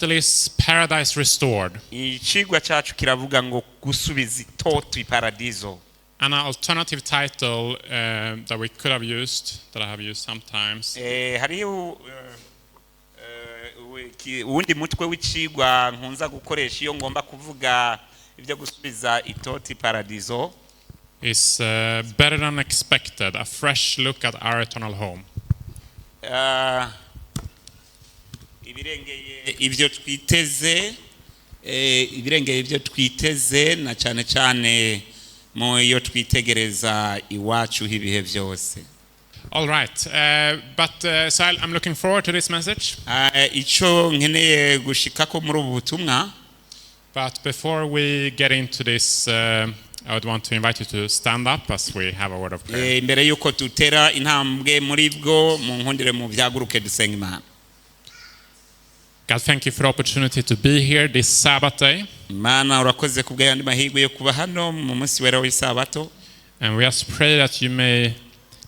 title is Paradise Restored. Ichigwa cyacu kiravuga ngo gusubiza itoto Iparadizo. An alternative title that we could have used, that I have used sometimes. Hariyo uwundi mutwe w'icigwa nkunza gukoresha iyo ngomba kuvuga ibyo gusubiza itoto Iparadizo. Is better than expected, a fresh look at our eternal home. Ibirengeye ibyo twiteze na cyane cyane mu iyo twitegereza iwacu ibihe byose. All right, so I'm looking forward to this message. Ico nkeneye gushikako muri ubu butumwa. But before we get into this, I would want to invite you to stand up as we have a word of prayer. Imbere yuko tutera intambwe muri bwo mu nkundire mu byaguruke dusenga Imana. God, thank you for the opportunity to be here this Sabbath day. Imana urakoze kubw'ayandi mahirwe yo kuba hano mu munsi wera w'isabato. And we just pray that you may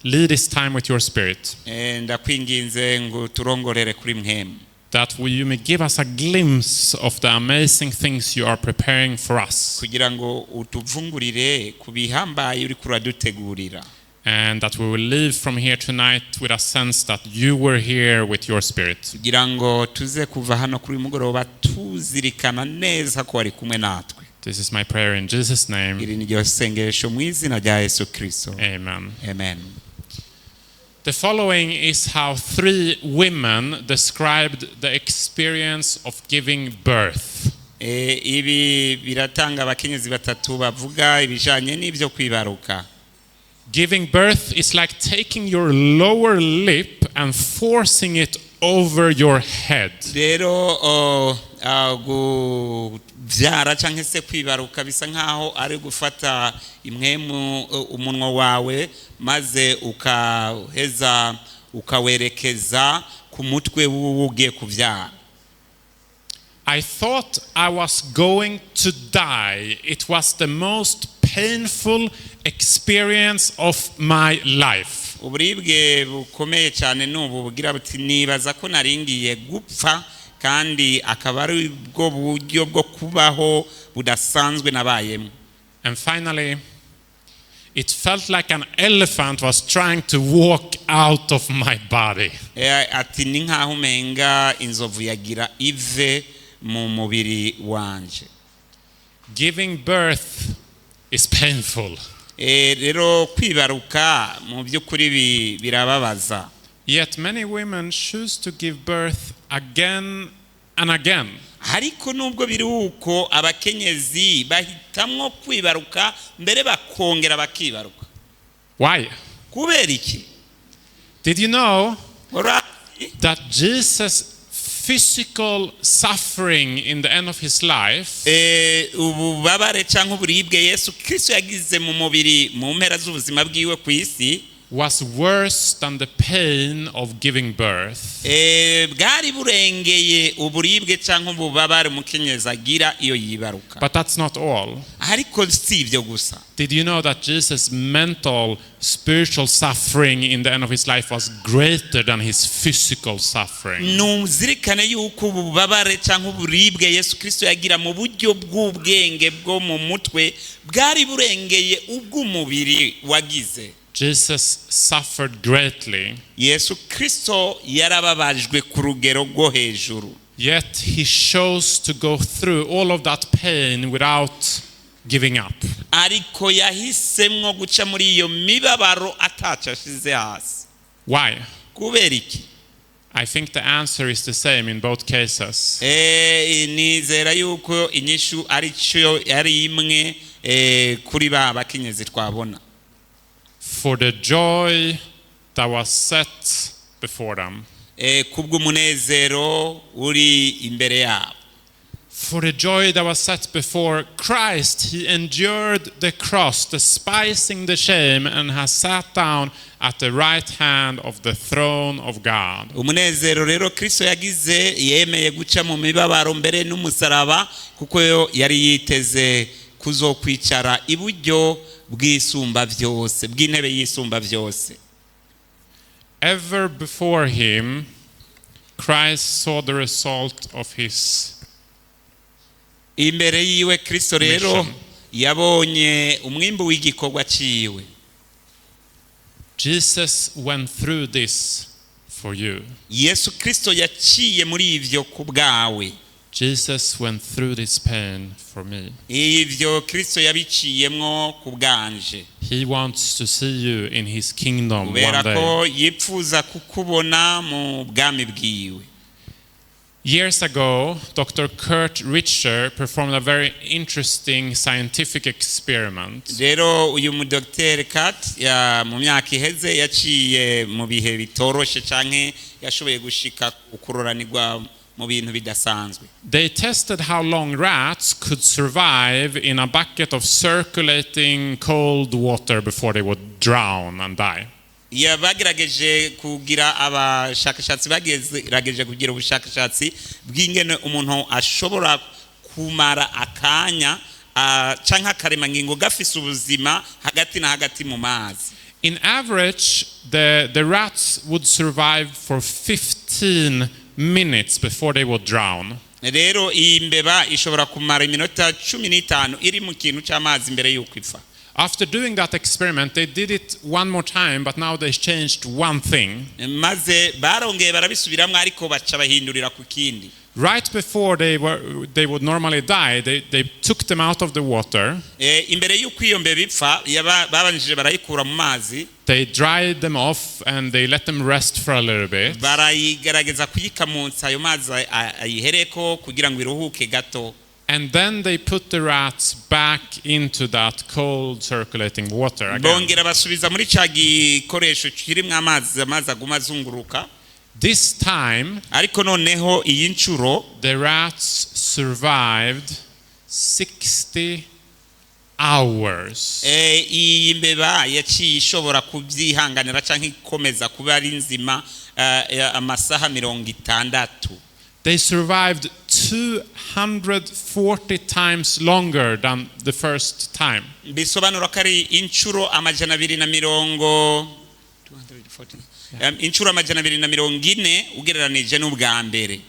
lead this time with your spirit. Ndakwinginze ngo turongorere kuri mwemu. That you may give us a glimpse of the amazing things you are preparing for us. Kugira ngo utuvungurire kubihambaye uri kuradutegurira. And that we will leave from here tonight with a sense that you were here with your spirit. Kugira ngo tuze kuva hano kuri mugoroba tuzirikana neza ko ari kumwe natwe. This is my prayer in Jesus' name. Iri ni ryo sengesho mu izina rya Yesu Kristo. Amen. Amen. The following is how 3 women described the experience of giving birth. Ibi biratanga abakenyezi batatu bavuga ibijanye n'ibyo kwibaruka. Giving birth is like taking your lower lip and forcing it over your head. Rero kubyara cyangwa se kwibaruka bisa nkaho ari gufata imwemu umunwa wawe maze ukaheza ukawerekeza ku mutwe w'ugiye kubyara. I thought I was going to die. It was the most painful experience of my life. Uburibwe bukomeye cyane n'ubu bugira buti nibaza ko naringiye gupfa kandi akaba ari bwo buryo bwo kubaho budasanzwe nabayemo. And finally, it felt like an elephant was trying to walk out of my body. Ati ni nkaho umenga inzovu yagira ive mu mubiri wanje. Giving birth is painful. Rero kwibaruka mu by'ukuri birababaza. Yet many women choose to give birth again and again. Ariko nubwo biri uko abakenyezi bahitamwo kwibaruka mbere bakongera bakibaruka. Why? Kubera iki? Did you know that Jesus' physical suffering in the end of his life ububabare cyangwa uburibwe Yesu Kristo yagize mu mubiri mu mpera z'ubuzima bwiwe ku isi was worse than the pain of giving birth? Bwari burengeye uburibwe cyangwa ububabare umukenyezi agira iyo yibaruka. But that's not all. Ariko si ibyo gusa. Did you know that Jesus' mental, spiritual suffering in the end of his life was greater than his physical suffering? Nuzirikane yuko ububabare cyangwa uburibwe Yesu Kristo yagira mu buryo bw'ubwenge bwo mu mutwe bwari burengeye ubw'umubiri wagize. Jesus suffered greatly. Yesu Kristo yarababajwe ku rugero rwo hejuru. Yet he chose to go through all of that pain without giving up. Ariko yahisemwo guca muri iyo mibabaro atacashize hasi. Why? Kubera iki? I think the answer is the same in both cases. Nizera yuko inyishu ari imwe kuri ba bakenyezi twabona. For the joy that was set before them. Kubw'umunezero uri imbere yabo. For the joy that was set before Christ, he endured the cross, despising the shame, and has sat down at the right hand of the throne of God. Umunezero rero Kristo yagize yemeye guca mu mibabaro mbere n'umusaraba kuko yari yiteze kuzokwicara iburyo bw'isumba byose bw'intebe y'isumba byose. Ever before him, Christ saw the result of his imbere yiwe Kristo rero yabonye umwimbu w'igikorwa ciwe. Jesus went through this for you. Yesu Kristo yaciye muri ivyo kubwawe. Jesus went through this pain for me. Ivyo Kristo yabiciyemwo kubwanje. He wants to see you in his kingdom one day. Ko yipfuza kukubona mu bwami bwiwe. Years ago, Dr. Kurt Richter performed a very interesting scientific experiment. Rero uyu mu Dr. Kurt mu myaka iheze yaciye mu bihe bitoroshe canke yashoboye gushika ukuroranirwa mu bintu bidasanzwe. They tested how long rats could survive in a bucket of circulating cold water before they would drown and die. Yabagerageje kugira abashakashatsi bagerageje kugira ubushakashatsi bw'ingene umuntu ashobora kumara akanya canke akaremangingo gafise ubuzima hagati na hagati mu mazi. In average, the rats would survive for 15 minutes before they would drown. Rero imbeba ishobora kumara iminota 15 iri mu kintu cy'amazi mbere yuko ipfa. After doing that experiment, they did it one more time, but now they changed one thing. Maze barongeye barabisubiramwe ariko baca bahindurira ku kindi. Right before they would normally die, they took them out of the water. Imbere y'uko iyo mbeba ipfa babanjije barayikura mu mazi. They dried them off and they let them rest for a little bit. Barayigerageza kuyikamutsa ayo mazi ayihereko kugira ngo iruhuke gato. And then they put the rats back into that cold circulating water again. Bongera basubiza muri ca gikoresho kirimwo amazi aguma azunguruka. This time, ariko noneho iyi ncuro, the rats survived 60 hours. Iyi mbeba yaciye ishobora kubyihanganira canke ikomeza kuba ari nzima amasaha 60. They survived 240 times longer than the first time. Bisobanura ko ari incuro amajana 240. Incuro amajana 240 ugereranije n'ubwa mbere.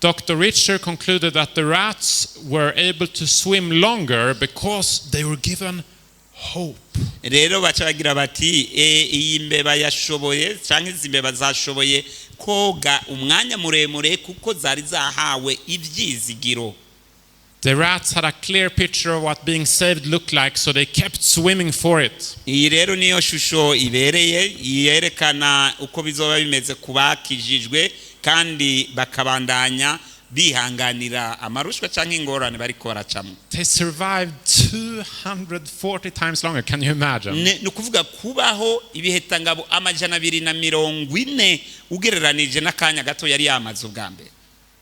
Dr. Richer concluded that the rats were able to swim longer because they were given hope. Rero baca bagira bati iyi mbeba yashoboye canke izi mbeba zashoboye koga umwanya muremure kuko zari zahawe ivyizigiro. The rats had a clear picture of what being saved looked like, so they kept swimming for it. Iyi rero niyo shusho ibereye yerekana uko bizoba bimeze kubakijijwe kandi bakabandanya bihanganira amarushwa canke ingorane bariko baracamo. They survived 240 times longer. Can you imagine? Nukuvuga kubaho ibihetangabo amajana 240 ugereranije n'akanya gato yari yamaze ubwa mbere.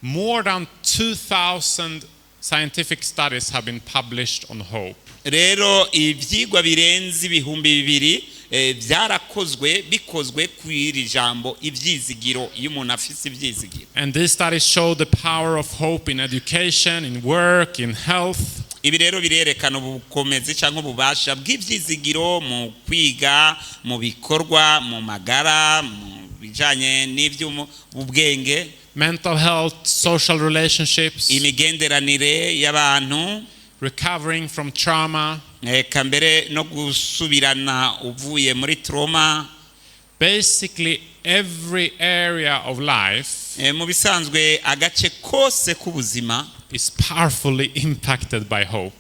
More than 2,000 scientific studies have been published on hope. Rero ivyigwa birenze ibihumbi 2 byarakozwe bikozwe kwiri jambo ivyizigiro iyo umuntu afise ivyizigiro. And these studies show the power of hope in education, in work, in health. Ibi rero birerekana ubukomezi canke ububasha bw'ivyizigiro mu kwiga, mu bikorwa, mu magara, mu bijanye n'ivy'ubwenge, mental health, social relationships, imigenderanire y'abantu, recovering from trauma, kambere no gusubirana uvuye muri trauma. Basically every area of life mu bisanzwe agace kose k'ubuzima is powerfully impacted by hope.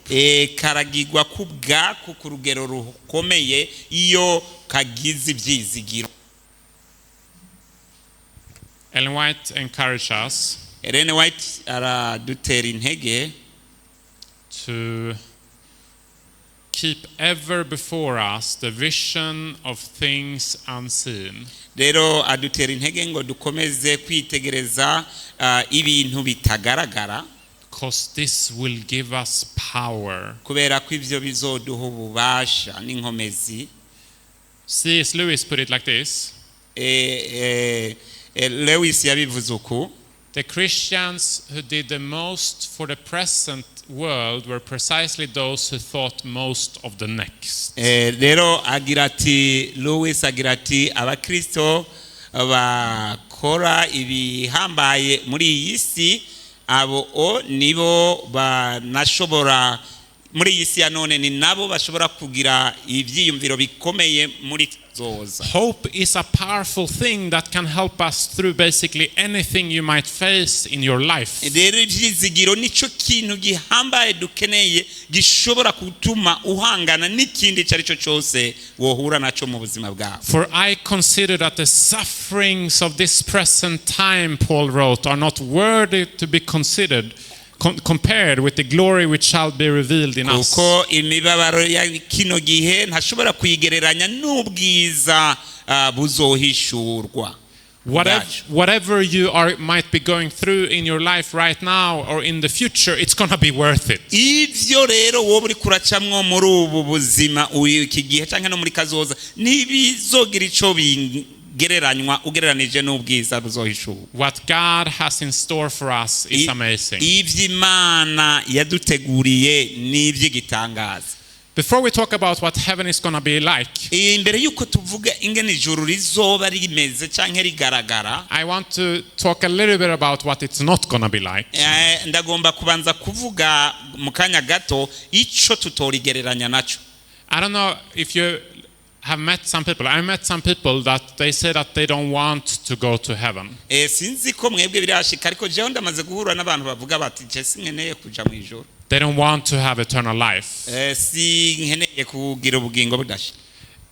Karagirwa kubwako ku rugero rukomeye iyo kagize ivyizigiro. Ellen White encouraged us Ellen White aradutera intege to keep ever before us the vision of things unseen. Rero adutera intege ngo dukomeze kwitegereza ibintu bitagaragara, because this will give us power. Kubera ko ivyo bizoduha ububasha n'inkomezi. C.S. Lewis put it like this. Lewis yabivuze uku: the Christians who did the most for the present world were precisely those who thought most of the next. Rero agira ati, Lewis agira ati, abakristo bakora ibihambaye muri iyi si abo nibo banashobora muri iyi si ya none, ni nabo bashobora kugira ivyiyumviro bikomeye muri zoza. Hope is a powerful thing that can help us through basically anything you might face in your life. Rero ivyizigiro nico kintu gihambaye dukeneye gishobora gutuma uhangana n'ikindi carico cyose wohura naco mu buzima bwawe. For I consider that the sufferings of this present time, Paul wrote, are not worthy to be considered compared with the glory which shall be revealed in us. Kuko imibabaro ya kino gihe ntashobora kuyigereranya n'ubwiza buzohishurwa. Whatever you might be going through in your life right now or in the future, it's going to be worth it. Ivyo rero wowe uri kuracamwo muri ubu buzima iki gihe canke no muri kazoza nibizogira ico gereranywa ugereranije n'ubwiza buzohishurwa. What God has in store for us is amazing. Ivy'Imana yaduteguriye ni ivy'igitangaza. Before we talk about what heaven is going to be like, imbere yuko tuvuga ingene ijuru rizoba rimeze canke rigaragara, I want to talk a little bit about what it's not going to be like. Ndagomba kubanza kuvuga mu kanya gato ico tutorigereranya naco. I don't know if you have met some people. I met some people that they say that they don't want to go to heaven. Sinzi ko mwebwe birashika ariko jewe ndamaze guhura n'abantu bavuga bati je sinkeneye kuja mu ijuru. They don't want to have eternal life. Si nkeneye kugira ubugingo budashira.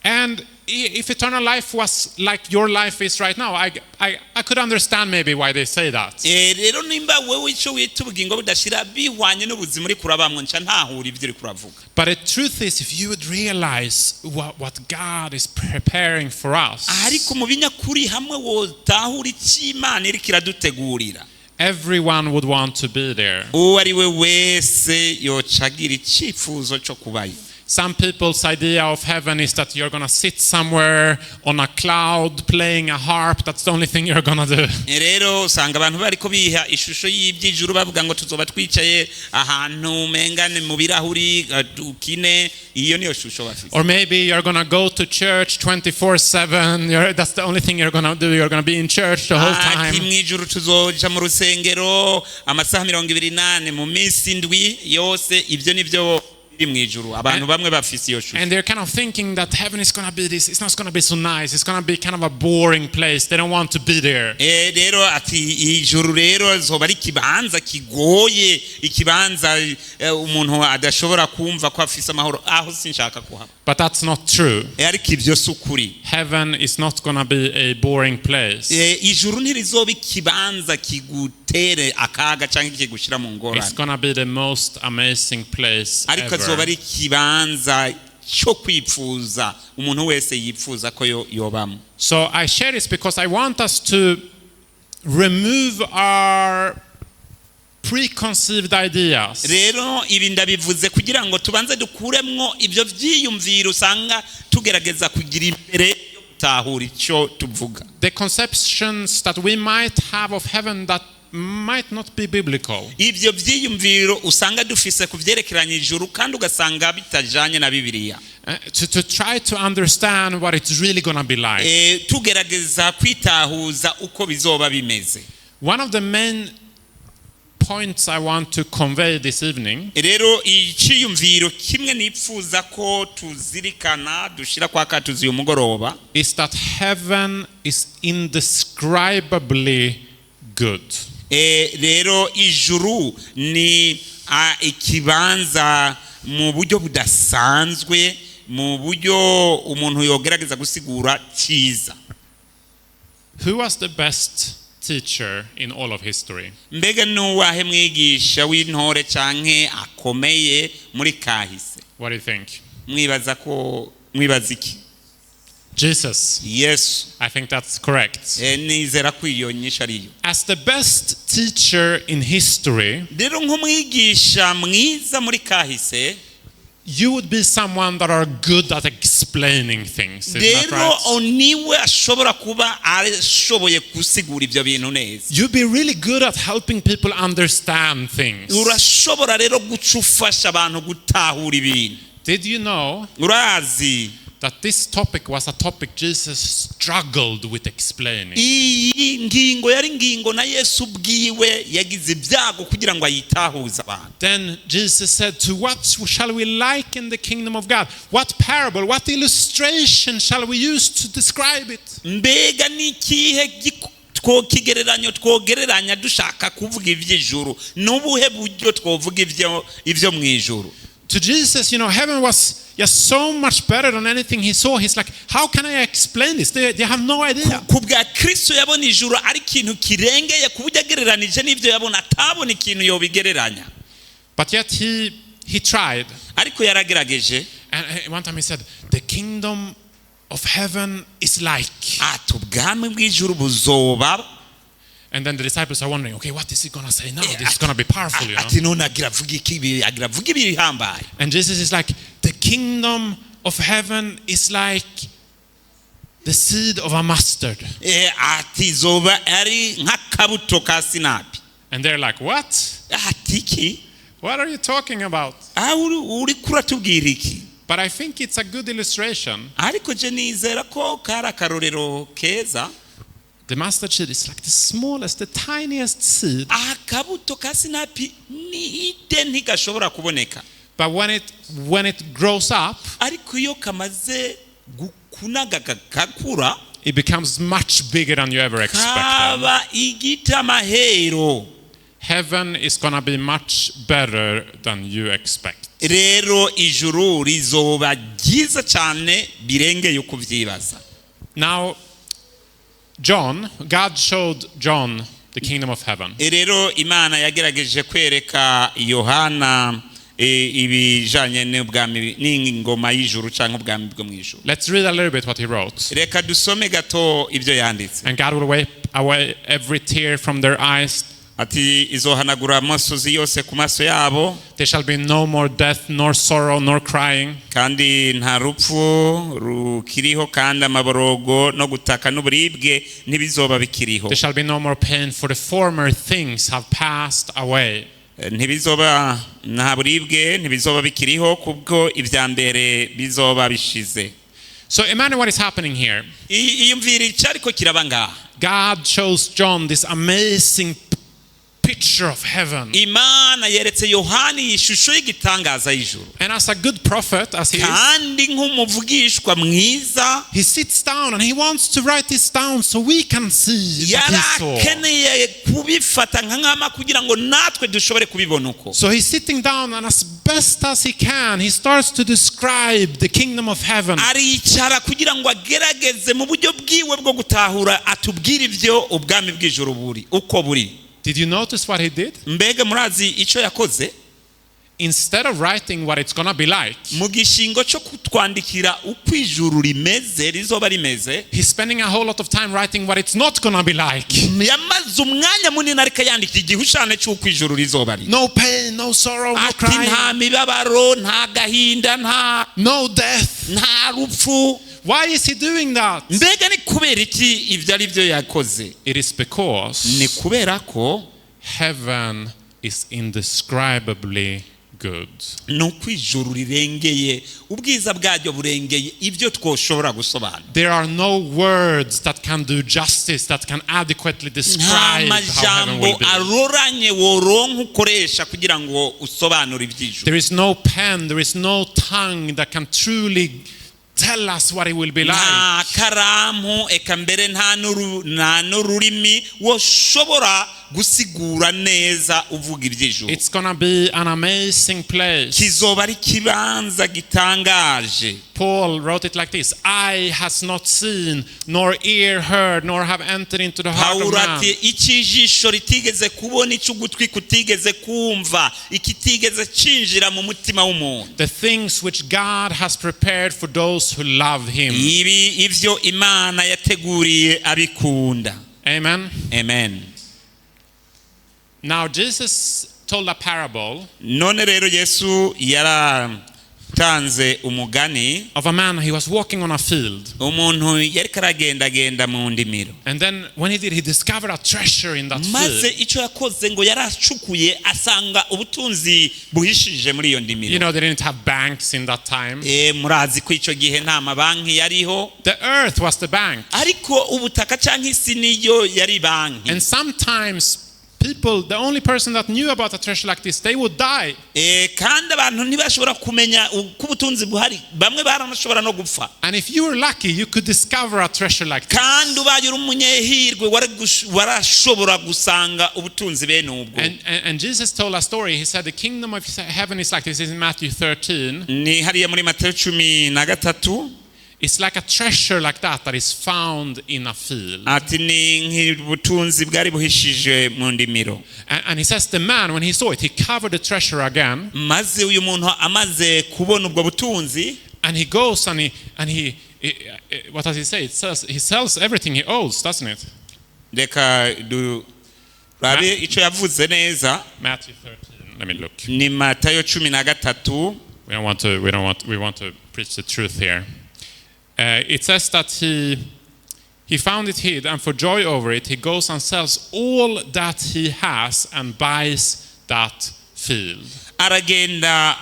And if eternal life was like your life is right now, I could understand maybe why they say that. Rero nimba wewe ico wita ubugingo budashira bihwanye n'ubuzima uri kurabamwe nca ntahura ivyo uri kuravuga. But the truth is, if you would realize what God is preparing for us, ariko mu binyakuri hamwe wotahura ic'Imana iri kiradutegurira, everyone would want to be there. uwo ari we wese yocagira icifuzo cyo kubayo. Some people's idea of heaven is that you're going to sit somewhere on a cloud playing a harp. That's the only thing you're going to do. Rero usanga abantu bariko biha ishusho y'ibyijuru bavuga ngo tuzoba twicaye ahantu mengane mu birahuri ukine, iyo niyo shusho bafite. Or maybe you're going to go to church 24/7. That's the only thing you're going to do. You're going to be in church the whole time. Imwijuru tuzoja mu rusengero amasaha 28 mu minsi ndwi yose, ibyo nivyo abantu bamwe bafise iyo shusho. And they're kind of thinking that heaven is going to be this. It's not going to be so nice. It's going to be kind of a boring place. They don't want to be there. Rero ati ijuru rero zoba ari kibanza kigoye, ikibanza umuntu adashobora kumva ko afise amahoro, aho sinshaka kuhaba. But that's not true. Ariko ivyo sukuri. Heaven is not going to be a boring place. Ijuru ntirizoba ikibanza kigutere akaga canke kigushira mu ngorane. It's going to be the most amazing place ariko ever. zoba ari kibanza cyo kwipfuza umuntu wese yipfuza ko yobamo. So I share this because I want us to remove our preconceived ideas. Rero ibi ndabivuze kugira ngo tubanze dukuremwo ibyo vyiyumviro usanga tugerageza kugira imbere yo gutahura icyo tuvuga. The conceptions that we might have of heaven that might not be biblical. Ibyo vyiyumviro usanga dufise kuvyerekeranya ijuru kandi ugasanga bitajanye na Bibiliya. To try to understand what it's really going to be like. Tugerageza kwitahuza uko bizoba bimeze. One of the main points I want to convey this evening rero iciyumviro kimwe nipfuza ko tuzirikana dushira kwa katuzi umugoroba is that heaven is indescribably good. Rero ijuru ni ikibanza mu buryo budasanzwe, mu buryo umuntu yogerageza gusigura cyiza. Who was the best teacher in all of history? Mbega nuwahe mwigisha w'intore canke akomeye muri kahise? What do you think? Mwibaza iki? Jesus. Yes. I think that's correct. Nizera ko iyo nyisho ariyo. As the best teacher in history, rero nk'umwigisha mwiza muri kahise, you would be someone that are good at explaining things. Isn't that rero right? oniwe ashobora kuba ashoboye gusigura ibyo bintu neza. You'd be really good at helping people understand things. Urashobora rero gucufasha abantu gutahura ibintu. Did you know urazi that this topic was a topic Jesus struggled with explaining? iyi ngingo yari ngingo na Yesu bwiwe yagize ibyago kugira ngo ayitahuze abantu. Then Jesus said, to what shall we liken the kingdom of God? What parable, what illustration shall we use to describe it? Mbega nikihe kigereranyo twogereranya dushaka kuvuga ivy'ijuru, nubuhe buryo twovuga ivyo mwijuru? To Jesus, heaven was just so much better than anything he saw. He's like, how can I explain this? They have no idea. Kubwa Kristo yabona ijuru ari kintu kirengeye kuburyo agereranije n'ivyo yabona atabona ikintu yobigereranya. But yet he tried. Ariko yaragerageje. And one time he said, the kingdom of heaven is like. Ubwami bw'ijuru buzoba. And then the disciples are wondering, okay, what is he going to say now? This is going to be powerful, And Jesus is like, the kingdom of heaven is like the seed of a mustard. And they're like, what? What are you talking about? But I think it's a good illustration. The mustard seed is like the smallest, the tiniest seed. But when it grows up, kunaga kakura it becomes much bigger than you ever expected. kaba igita mahero. Heaven is going to be much better than you expect. Rero ijuru rizoba ryiza cyane birengeye uko vyibaza. Now, God showed John the kingdom of heaven. Rero Imana yagerageje kwereka Yohana ibijanye n'ubwami n'ingoma y'ijuru cyangwa ubwami bwo mwijuru. Let's read a little bit what he wrote. Reka dusome gato ibyo yanditse. And God will wipe away every tear from their eyes. Ati izohanagura amasozi yose ku maso yabo. There shall be no more death, nor sorrow, nor crying. Kandi nta rupfu rukiriho kandi amaborogo no gutaka n'uburibwe ntibizoba bikiriho. There shall be no more pain, for the former things have passed away. Ntibizoba nta buribwe ntibizoba bikiriho kubwo ibya mbere bizoba bishize. So imagine what is happening here. Iyumvira icyariko kiraba ngaha. God shows John this amazing picture of heaven. Imana yeretse Yohani ishusho y'igitangaza y'ijuru. And as a good prophet as he is, kandi nk'umuvugishwa mwiza, he sits down and he wants to write this down so we can see what he saw. yarakeneye kubifata nk'ama kugira ngo natwe dushobore kubibona uko. So he's sitting down and as best as he can he starts to describe the kingdom of heaven. Aricara kugira ngo agerageze mu buryo bwiwe bwo gutahura atubwira ibyo ubwami bw'ijuru buri uko buri. Did you notice what he did? Mbega murazi icyo yakoze? Instead of writing what it's going to be like, mu gishingo cyo kutwandikira uko ijuru rimeze rizoba rimeze, he's spending a whole lot of time writing what it's not going to be like. yamaze umwanya munini ariko yandika igihushane cy'uko ijuru rizoba ri. No pain, no sorrow, no Ati crying, nta mibabaro, nta gahinda, no death. nta rupfu. Why is he doing that? Mbega ni kubera iki ibyo ari byo yakoze? It is because Ni kubera ko heaven is indescribably good. nuko ijuru rirengeye, ubwiza bwaryo burengeye ibyo twoshobora gusobanura. There are no words that can do justice, that can adequately describe how heaven will be. aroranye woronka ukoresha kugira ngo usobanure iby'ijuru. There is no pen, there is no tongue that can truly tell us what it will be like. nta karamu eka mbere nta n'ururimi woshobora gusigura neza uvuga iby'ijuru. It's gonna be an amazing place. Kizoba ari kibanza gitangaje. Paul wrote it like this: eye has not seen, nor ear heard, nor have entered into the heart of man. Ati ikijisho ritigeze kubona, icugutwi kutigeze kumva, ikitigeze cinjira mu mutima w'umuntu. The things which God has prepared for those who love him. Ivyo Imana yateguriye abikunda. Amen. Amen. Now Jesus told a parable None rero Yesu yaratanze umugani of a man. He was walking on a field, umuntu yari karagenda mu ndimiro. and then when he did, he discovered a treasure in that Maze field. icyo yakoze ngo yaracukuye asanga ubutunzi buhishije muri iyo ndimiro. You know, they didn't have banks in that time. Murazi ko icyo gihe nta mabanki yariho, The earth was the bank. ariko ubutaka cyangwa isi niyo yari banki. And sometimes people, the only person that knew about a treasure like this, they would die. Kandi abantu ntibashobora kumenya uko ubutunzi buhari, bamwe baranashobora no gupfa. And if you were lucky, you could discover a treasure like this. Kandi ubaye uri umunyehirwe warashobora gusanga ubutunzi bene ubwo. And Jesus told a story. He said the kingdom of heaven is like this. This is in Matthew 13. Ni hariya muri Mateyo 13. It's like a treasure like that is found in a field. Ati ni nk'ubutunzi bwari buhishije mu ndimiro. And he says the man, when he saw it, he covered the treasure again. Maze uyu muntu amaze kubona ubwo butunzi, And he goes and he what does he say? He sells everything he owns, doesn't it? reka rabe icyo yavuze neza. Matthew 13. Let me look. Ni Matayo 13. We want to preach the truth here. It says that he found it hid, and for joy over it, he goes and sells all that he has and buys that field. Aragenda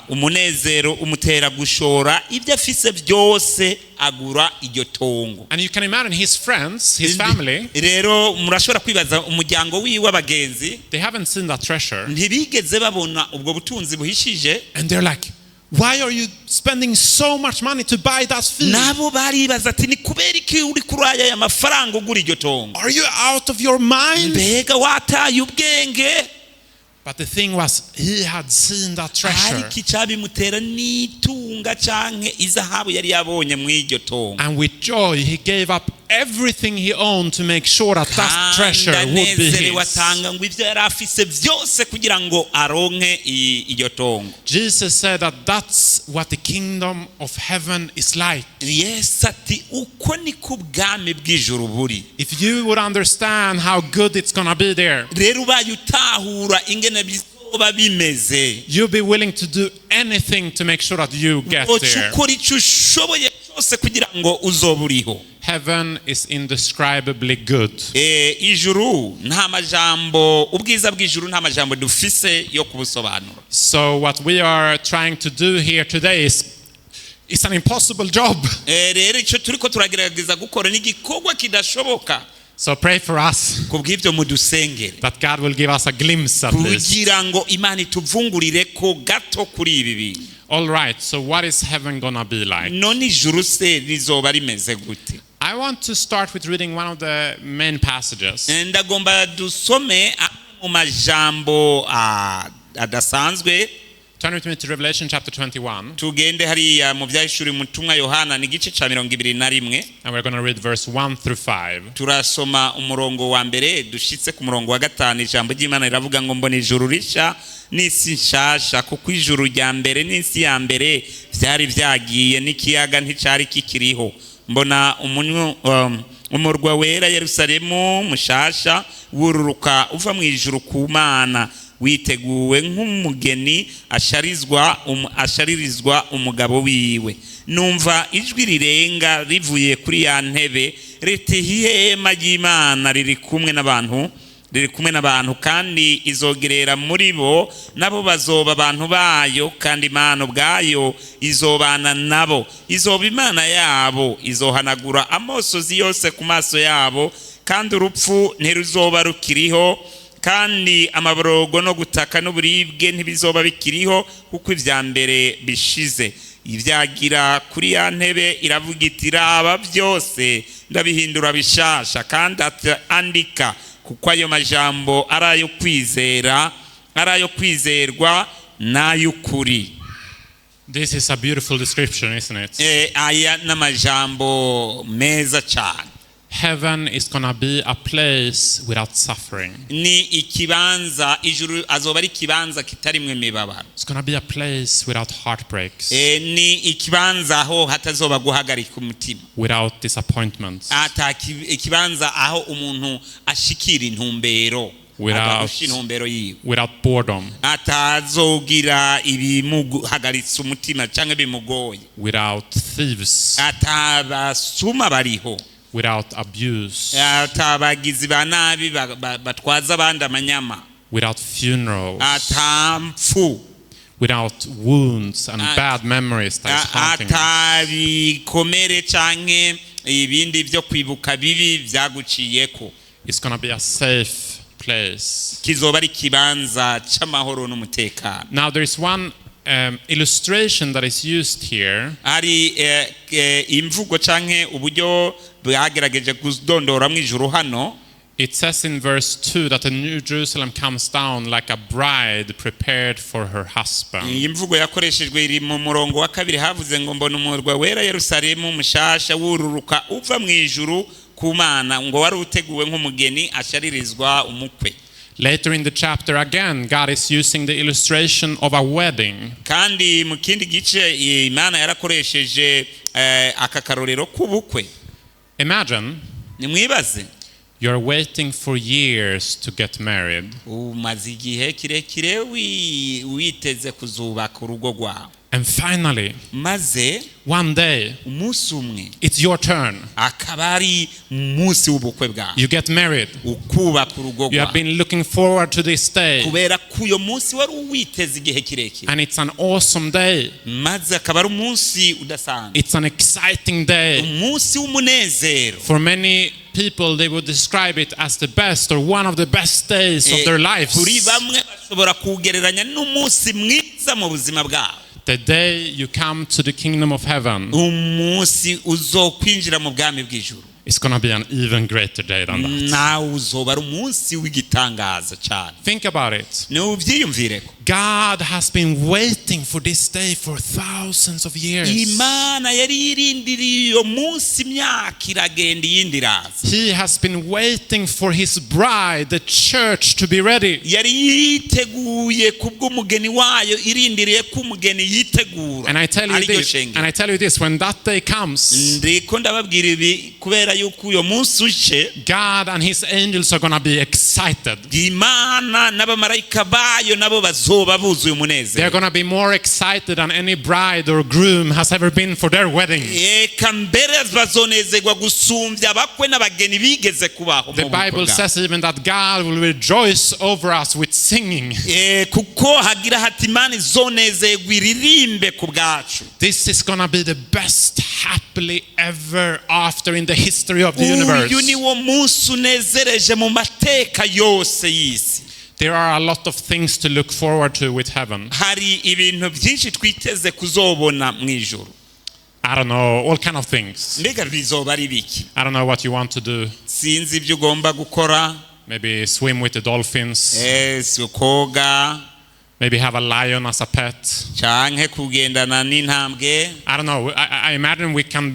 umunezero umutera gushora ibyo afise byose agura iryo tongo. And you can imagine his friends, his family. Rero murashobora kwibaza umuryango wiwe abagenzi, They haven't seen that treasure, ntibigeze babona ubwo butunzi buhishije. and they're like, Why are you spending so much money to buy that field? nabo baribaza ati ni kubera iki uri kuraya aya mafaranga ugura iryo tongo? Are you out of your mind? Mbega wataye ubwenge? But the thing was, he had seen that treasure. ariko icyabimutera n'itunga canke izahabu yari yabonye mu iryo tongo, And with joy, he gave up everything he owned to make sure that that treasure would be anezerewe his. atanga ngo ivyo yari afise vyose kugira ngo aronke iryo tongo. Jesus said that that's what the kingdom of heaven is like. Yesu ati uko niko ubwami bw'ijuru buri. If you would understand how good it's gonna be there, Rero ubaye utahura ingene bizoba bimeze, you'll be willing to do anything to make sure that you get uca there. ukora ico ushoboye cyose kugira ngo uzobe uriho. Heaven is indescribably good. Ijuru nta majambo, ubwiza bw'ijuru nta majambo dufise yo kubusobanura. So what we are trying to do here today is it's an impossible job. Rero ico turiko turagerageza gukora ni igikorwa kidashoboka. So pray for us Kubw'ivyo mudusengere that God will give us a glimpse at this. kugira ngo Imana ituvungurire ko gato kuri ibi bintu. All right, so what is heaven gonna be like? None ijuru se rizoba rimeze gute? I want to start with reading one of the main passages. Ndagomba dusome mu majambo adasanzwe. Turn with me to Revelation chapter 21, Tugende hariya mu byahishuri mutumwa Yohana ni gice ca 21, and we're going to read verse 1 through 5. turasoma umurongo wa mbere dushitse ku murongo wa gatanu. Ijambo ry'Imana riravuga ngo mbona ijuru risha n'isi nshasha, kuko ijuru rya mbere n'isi ya mbere byari byagiye, n'ikiyaga nticari kikiriho. Mbona umurwa wera Yerusalemu mushasha wururuka uva mu ijuru ku Mana, witeguwe nk'umugeni asharirizwa umugabo wiwe. Numva ijwi rirenga rivuye kuri ya ntebe riti, ihema ry'Imana riri kumwe n'abantu, kandi izogerera muri bo, nabo bazoba abantu bayo, kandi Imana ubwayo izobana nabo. Izoba Imana yabo, izohanagura amosozi yose ku maso yabo, kandi urupfu ntiruzoba rukiriho, kandi amaborogo no gutaka n'uburibwe ntibizoba bikiriho, kuko ivya mbere bishize. Ibyagira kuri ya ntebe iravuga iti, raba byose ndabihindura bishasha, kandi andika, kuko ayo majambo arayo kwizerwa n'ay'ukuri. This is a beautiful description, isn't it? Aya n'amajambo meza cyane. Heaven is going to be a place without suffering. Ni ikibanza, ijuru azoba ari ikibanza kitarimwe imibabaro. It's going to be a place without heartbreaks, Ni ikibanza aho hatazoba guhagarika umutima, without disappointments, ikibanza aho umuntu ashikira intumbero, intumbero yiwe, without boredom, atazogira ibimuhagaritse umutima cyangwa bimugoye, without thieves, atabasuma bariho, without abuse, atabagizi ba nabi batwaza abandi amanyama, without funerals, atampfu, without wounds and bad memories that is haunting us. atabikomere canke ibindi byo kwibuka bibi byaguciyeko. It's going to be a safe place. Kizoba ari kibanza c'amahoro n'umutekano. Now there is one illustration that is used here. Ari imvugo canke uburyo bwagerageje kudondora mu ijuru hano. It says in verse 2 that the New Jerusalem comes down like a bride prepared for her husband. Imvugo yakoreshejwe iri mu murongo wa kabiri, havuze ngo mbona umurwa wera Yerusalemu mushasha wururuka uva mu ijuru ku Mana, ngo wari uteguwe nk'umugeni asharirizwa umukwe. Later in the chapter again, God is using the illustration of a wedding. Kandi mu kindi gice Imana yarakoresheje aka karorero k'ubukwe. Imagine Nimwibaze, you're waiting for years to get married. umaze igihe kirekire witeze kuzubaka urugo rwawe, And finally, maze one day, umunsi umwe it's your turn. akaba ari umunsi w'ubukwe bwawe, You get married. ukubaka urugo You have rwawe, been looking forward to this day. kubera ko uyo munsi wari uwiteze igihe kirekire, And it's an awesome day. maze akaba ari umunsi udasanzwe, It's an exciting day. umunsi w'umunezero. For many people, they would describe it as the best or one of the best days of their lives. Kuri bamwe bashobora kugereranya n'umunsi mwiza mu buzima bwabo. The day you come to the kingdom of heaven, umunsi uzokwinjira mu bwami bw'ijuru, it's going to be an even greater day than that. nawe uzoba ari umunsi w'igitangaza cyane. Think about it. Nubyiyumvireko. God has been waiting for this day for thousands of years. Imana yari irindiriye iyo munsi, imyaka iragenda iyindi iraza. He has been waiting for his bride, the church, to be ready. Yari yiteguye kubw'umugeni wayo, irindiriye ko umugeni yitegura. And I tell you this, when that day comes, ndiko ndababwira ibi kubera yuko uyo munsi uje, God and his angels are going to be excited. Imana n'abamarayika bayo nabo bazoba buzuye umunezero. They're going to be more excited than any bride or groom has ever been for their wedding. Eka mbere bazonezerwa gusumbya abakwe n'abageni bigeze kubaho. The Bible says even that God will rejoice over us with singing. Kuko hagira hati Imana izonezerwa iririmbe ku bwacu. This is going to be the best happily ever after in the history of the universe. Uyu niwo munsi unezereje mu mateka yose y'isi. There are a lot of things to look forward to with heaven. Hari ibintu byinshi twiteze kuzobona mu ijuru. I don't know, all kind of things. Mbega bizoba ari biki? I don't know what you want to do. Sinzi ibyo ugomba gukora. Maybe swim with the dolphins. Koga. Maybe have a lion as a pet. Canke kugendana n'intambwe. I don't know. I imagine we can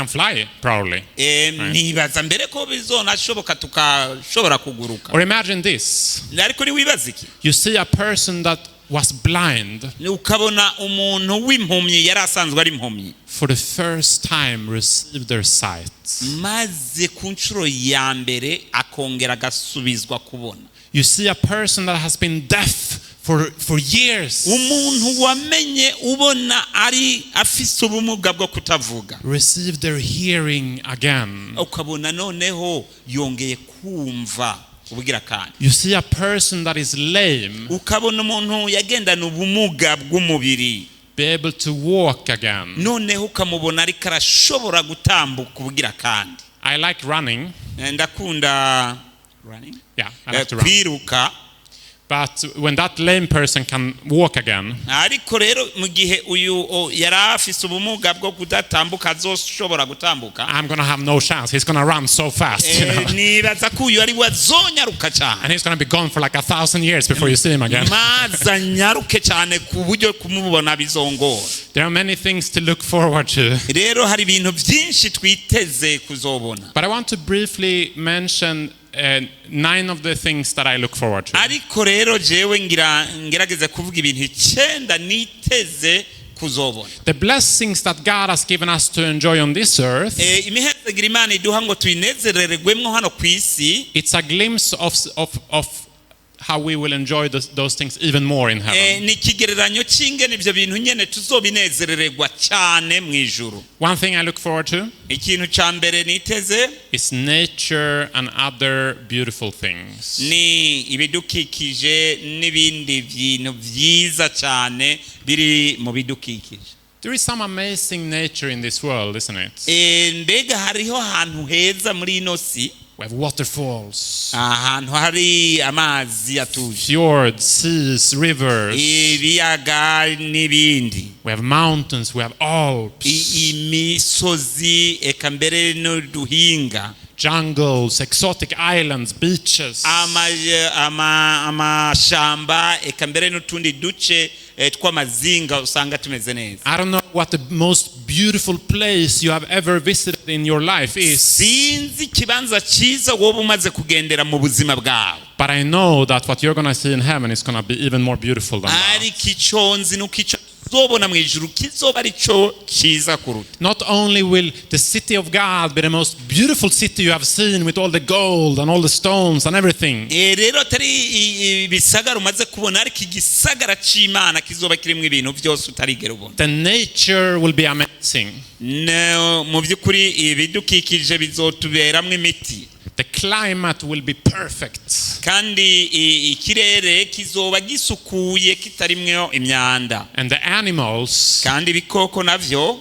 fly probably. Nibaza mbere ko bizonashoboka tukashobora kuguruka. Or imagine this. Ariko ni wibaza iki? You see a person that was blind. Ukabona umuntu w'impumyi yari asanzwe ari impumyi. For the first time received their sight. Maze ku nshuro ya mbere akongera agasubizwa kubona. You see a person that has been deaf for years. Umuntu wamenye ubona ari afise ubumuga bwo kutavuga. Receive their hearing again. Ukabona noneho yongeye kumva ubugira kandi. You see a person that is lame. Ukabona umuntu yagendana ubumuga bw'umubiri. Be able to walk again. Noneho ukamubona ariko arashobora gutambuka ubugira kandi. I like running. Ndakunda running. Yeah, I like to run. Kwiruka. But when that lame person can walk again, ariko rero mu gihe uyu yarafise ubumuga bwo kudatambuka azoshobora gutambuka, I'm going to have no chance. He's going to run so fast. nibaza ko uyu ari wazonyaruka cyane. And he's going to be gone for like 1,000 years before you see him again. Mazanyaruke cyane ku buryo kumubona bizongora. There are many things to look forward to. Rero hari ibintu byinshi twiteze kuzobona. But I want to briefly mention 9 of the things that I look forward to. Ariko rero jewe ngerageze kuvuga ibintu 9 niteze kuzobona. The blessings that God has given us to enjoy on this earth. Imihezagiro Imana iduha ngo twinezererwemwo hano ku isi. It's a glimpse of how we will enjoy those things even more in heaven. Ni kigereranyo cy'ingene ibyo bintu nyene tuzobinezererwa cyane mu ijuru. One thing I look forward to. Ikintu ca mbere niteze is nature and other beautiful things. Ni ibidukikije n'ibindi bintu byiza cyane biri mu bidukikije. There is some amazing nature in this world, isn't it? Mbega hariho ahantu heza muri ino si. We have waterfalls. Ahantu hari amazi atuje. Fjords, seas, rivers. Ibiyaga n'ibindi. We have mountains, we have Alps. Imisozi eka mbere n'uduhinga. Jungles, exotic islands, beaches. Amashamba eka mbere n'utundi duce tw'amazinga usanga tumeze neza. I don't know what the most beautiful place you have ever visited in your life is. Sinzi kibanza cyiza wowe umaze kugendera mu buzima bwawe. But I know that what you're going to see in heaven is going to be even more beautiful than that. Ariko iconzi nukico zobona mu ijuru kizoba arico cyiza kuruta. Not only will the city of God be the most beautiful city you have seen with all the gold and all the stones and everything. Rero atari bisagara umaze kubona ariko igisagara c'Imana kizoba kirimo ibintu byose utarigera ubona. The nature will be amazing. No, mu byukuri ibidukikije bizotuberamwe imiti. The climate will be perfect. Kandi ikirere kizoba gisukuye kitarimwe imyanda. And the animals kandi bikoko navyo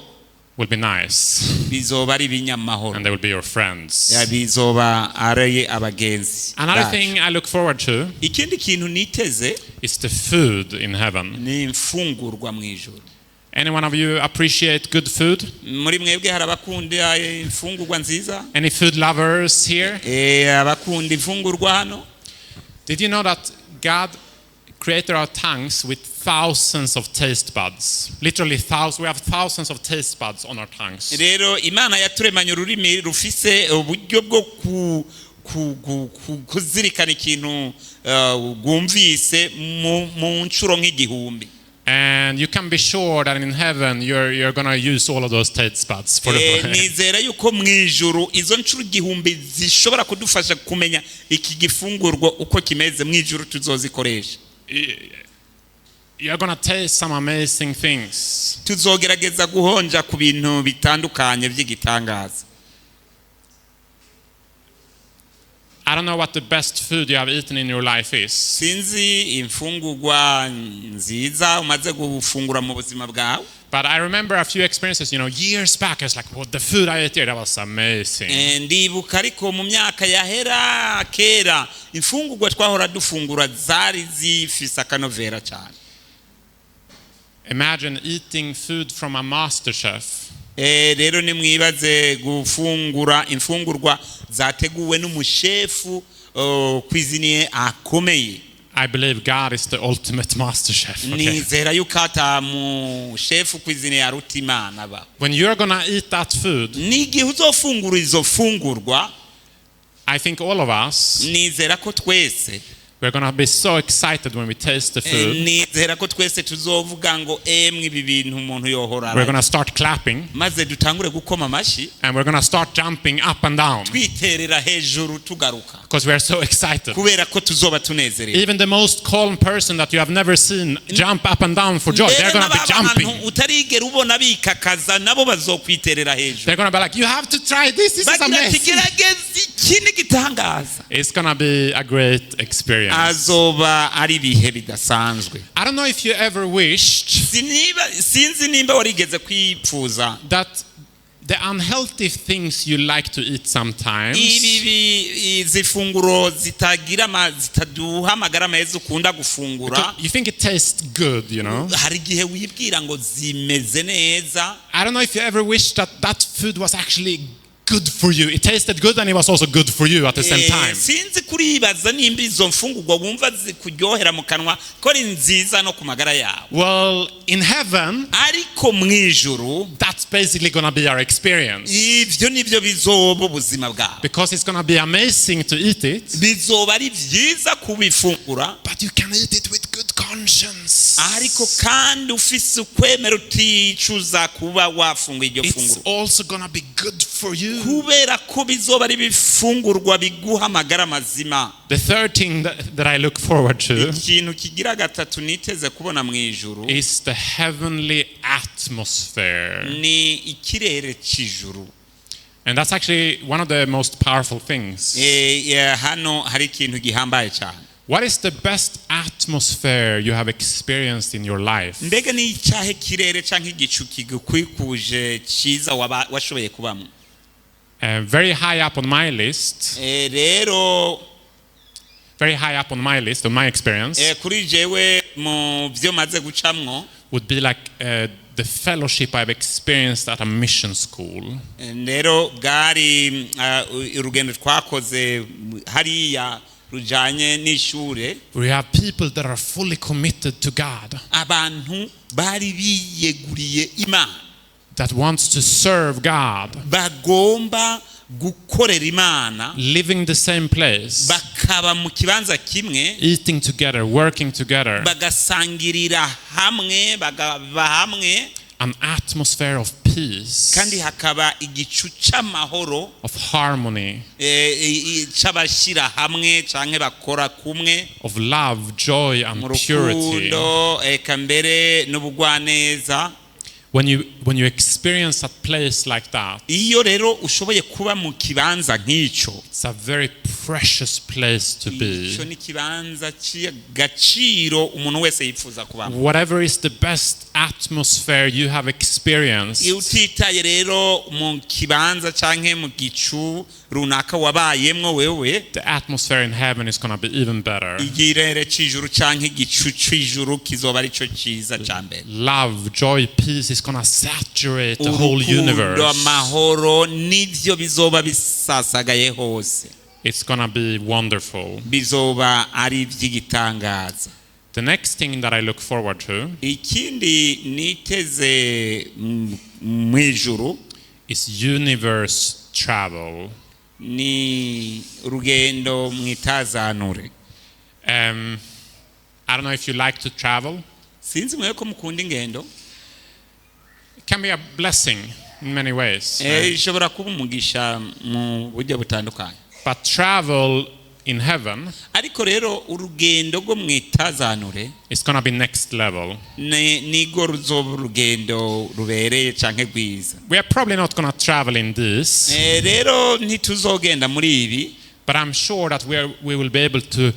will be nice. Bizoba ari binyamahoro. And they will be your friends. Ya bizoba ari abagenzi. Another thing I look forward to ikindi kintu niteze is the food in heaven. Ni mfungurwa mu ijuru. Any one of you appreciate good food? muri mwebwe hari abakunda imfungurwa nziza Any food lovers here? abakunda imfungurwa hano Did you know that God created our tongues with thousands of taste buds? Literally thousands. We have thousands of taste buds on our tongues. rero imana yaturemanye ururimi rufise uburyo bwo kuzirikana ikintu rwumvise mu ncuro nk'igihumbi. And you can be sure that in heaven you're going to use all of those taste buds for nizera yuko mu ijuru izo ncuro igihumbi zishobora kudufasha kumenya iki gifungurwa uko kimeze mu ijuru tuzozikoresha. You're going to taste some amazing things. Tuzogerageza guhonja ku bintu bitandukanye by'igitangaza. I don't know what the best food you have eaten in your life is. Sinzi imfungurwa nziza umaze gufungura mu buzima bwawe. But I remember a few experiences, years back. I was like, well, the food I ate here, that was amazing. Ndibuka ariko mu myaka yahera kera imfungurwa twahora dufungura zari zifise akanovera cyane. Imagine eating food from a master chef. Rero nimwibaze gufungura imfungurwa zateguwe n'umushefu cuisinier akomeye. I believe God is the ultimate master chef. Nizera yuko ata mu chef cuisinier aruta Imana ba. When you're going to eat that food, nigihe uzofungura izo fungurwa, I think all of us, nizera ko twese we're going to be so excited when we taste the food. nizera ko twese tuzovuga ngo emwe ibi bintu umuntu yohora. We're going to start clapping. Maze dutangure gukoma amashi. And we're going to start jumping up and down. Twiterera hejuru tugaruka. Because we are so excited. Kubera ko tuzoba tunezerewe. Even the most calm person that you have never seen jump up and down for joy, they're going to be jumping. Utarigera ubona bikakaza nabo bazokwiterera hejuru. They're going to be like, you have to try this. This is amazing. It's going to be a great experience. Azoba ari bihe bidasanzwe. I don't know if you ever wished sinzi nimba warigeze kwipfuza that the unhealthy things you like to eat sometimes, izifunguro zitaduha amagara meza ukunda gufungura, you think it tastes good, hari igihe wibwira ngo zimeze neza. I don't know if you ever wished that food was actually good for you. It tasted good and it was also good for you at the same time. Sinzi kuribaza nimba izo mfungurwa wumva zikuryohera mu kanwa ko ari nziza no ku magara yawe. Well, in heaven, ariko mu ijuru, that's basically going to be our experience. Ivyo nivyo bizoba ubuzima bwawe. Because it's going to be amazing to eat it. Bizoba ari vyiza kubifungura. But you can eat it with good conscience. Ariko kandi ufise ukwemera uticuza kuba wafunga iryo funguro. It's also going to be good for you. Kubera ko bizoba ari bifungurwa biguha amagara mazima. The third thing that I look forward to ikintu kigira gatatu niteze kubona mu ijuru is the heavenly atmosphere. Ni ikirere cy'ijuru. And that's actually one of the most powerful things. Hano hari ikintu gihambaye cyane. What is the best atmosphere you have experienced in your life? Mbega ni icyahe kirere cyangwa igicu kigukwikuje cyiza washoboye kubamo? Very high up on my list. Very high up on my list, on my experience. Kuri jewe mu byo maze gucamwo would be like the fellowship I've experienced at a mission school. Rero bwari urugendo twakoze hariya rujanye n'ishure. We have people that are fully committed to God. Abantu bari biyeguriye Imana. That wants to serve God. Bagomba gukorera Imana. Living the same place. Bakaba mu kibanza kimwe. Eating together, working together. Bagasangirira hamwe, bagaba hamwe. An atmosphere of peace. Kandi hakaba igicu cy'amahoro. Of harmony. Cy'abashira hamwe canke bakora kumwe. Of love, joy and purity. Murukundo ekambere n'ubugwaneza. When you experience a place like that, iyo rero ushoboye kuba mu kibanza nk'icyo, it's a very precious place to be. Ico ni kibanza cy'agaciro umuntu wese yifuza kubamo. Whatever is the best atmosphere you have experienced, utitaye rero mu kibanza canke mu gicu runaka wabayemwo wewe, the atmosphere in heaven is going to be even better. igirere c'ijuru canke igicu c'ijuru kizoba arico ciza ca mbere. Love, joy, peace is going to saturate the whole universe. Urukundo, amahoro nivyo bizoba bisasagaye hose. It's going to be wonderful. Bizoba ari ivy'igitangaza. The next thing that I look forward to ikindi niteze mwijuru is universe travel. Ni rugendo mwitazanure. I don't know if you like to travel. Sinzi mwe ko mukunda ingendo. It can be a blessing in many ways. Ishobora kuba umugisha mu buryo butandukanye. But travel in heaven, ariko rero urugendo rwo mwitazanure, it's going to be next level. Nigo ruzoba urugendo rubereye canke rwiza. We are probably not going to travel in this. Rero ntituzogenda muri ibi. But I'm sure that we will be able to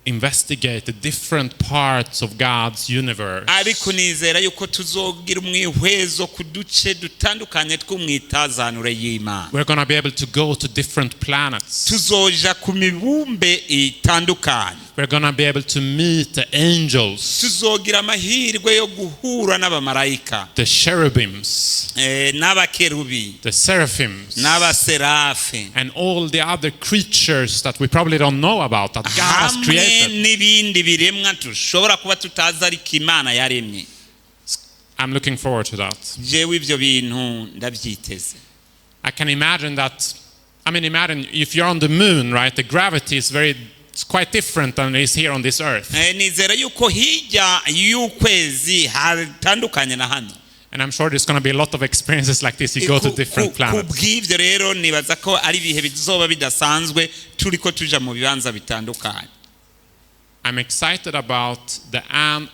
investigate the different parts of God's universe. Ariko nizera yuko tuzogira umwihwezo ku duce dutandukanye tw'umwitazanure y'Imana. We're going to be able to go to different planets. Tuzoja ku mibumbe itandukanye. We're going to be able to meet the angels. Tuzogira amahirwe yo guhura n'abamarayika. The cherubims. N'abakerubi. The seraphims. N'abaserafi. And all the other creatures that we probably don't know about that God has created. N'ibindi biremwa tushobora kuba tutazi ariko Imana yaremye. I'm looking forward to that. Jewe ivyo bintu ndavyiteze. I can imagine that. Imagine if you're on the moon, right? The gravity is it's quite different than it is here on this earth. Nizera yuko hirya y'ukwezi hatandukanye na hano. And I'm sure there's going to be a lot of experiences like this. You go to different planets. Kubw'ivyo rero nibaza ko ari ibihe bizoba bidasanzwe turiko tuja mu bibanza bitandukanye. I'm excited about the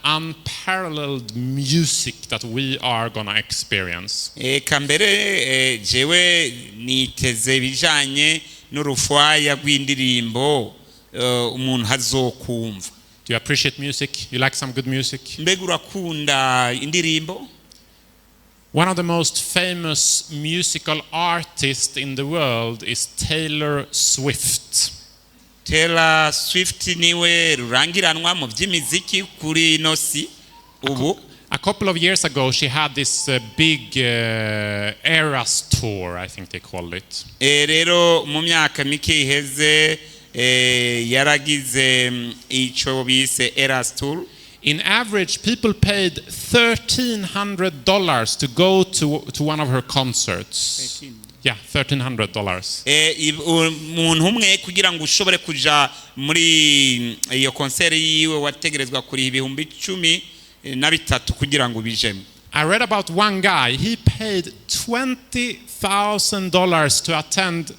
unparalleled music that we are going to experience. Kambere jewe niteze bijanye n'urufwaya rw'indirimbo umuntu hazokumva. Do you appreciate music? You like some good music? Mbega urakunda indirimbo? One of the most famous musical artists in the world is Taylor Swift. Taylor Swift niwe rurangiranwa mu by'imiziki kuri ino si ubu. A couple of years ago, she had this big Eras tour, I think they called it. Rero mu myaka mike iheze yaragize ico bise Eras tour. In average, people paid $1,300 to go to one of her concerts. Yeah, $1,300. Umuntu umwe kugira ngo ushobore kuja muri iyo concert yiwe wategerezwa kuri ibihumbi 13 kugira ngo bijemo. I read about one guy. He paid $20,000 to attend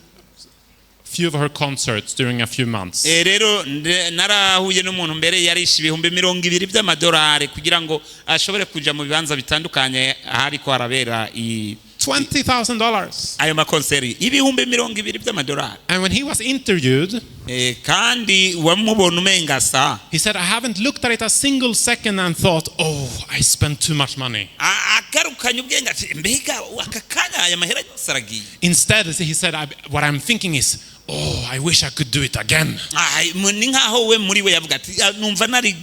few of her concerts during a few months. Rero narahuye n'umuntu mbere yarisha ibihumbi 200 by'amadolari kugira ngo ashobore kuja mu bibanza bitandukanye ahari ko arabera $20,000. ayo makonseri ibihumbi 200 by'amadolari. And when he was interviewed, kandi wamubona umenga sa, he said, I haven't looked at it a single second and thought, oh, I spent too much money. Agarukanye ubwenga ati mbega akakanya aya mahera yose aragiye. Instead, he said, what I'm thinking is, oh, I wish I could do it again. Ni nkaho we muri we yavuga ati numva nari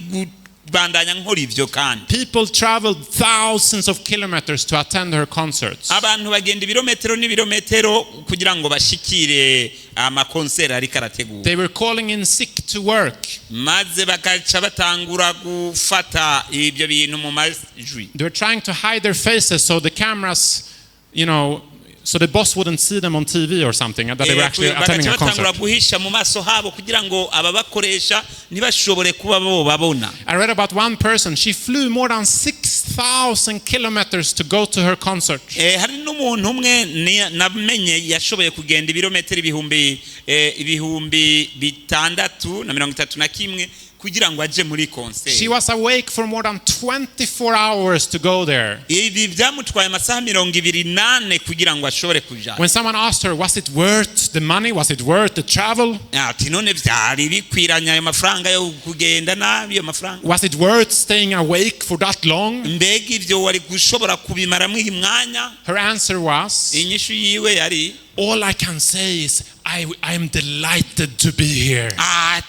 bandanya nkora ivyo kandi. People traveled thousands of kilometers to attend her concerts. Abantu bagenda ibirometero n'ibirometero kugira ngo bashikire amakonseri ari karategura. They were calling in sick to work. Maze bakaca batangura gufata ibyo bintu mu majwi. They were trying to hide their faces so the cameras, so the boss wouldn't see them on TV or something, that they were actually attending a concert. Guhisha mu maso habo kugira ngo ababakoresha ntibashobore kuba bo babona. I read about one person. She flew more than 6,000 kilometers to go to her concert. Hari n'umuntu umwe namenye yashoboye kugenda ibirometero ibihumbi 631 kugira ngo aje muri She concert. was awake for more than 24 hours to go there. Ibi byamutwaye amasaha 28 kugira ngo ashobore kuja. When someone asked her, was it worth the money? Was it worth the travel? Ati none vyari bikwiranya ayo mafaranga yo kugenda nabi ayo mafaranga. Was it worth staying awake for that long? Mbega ivyo wari gushobora kubimara mwihi mwanya? Her answer was, Inyishu yiwe yari all I can say is I am delighted to be here.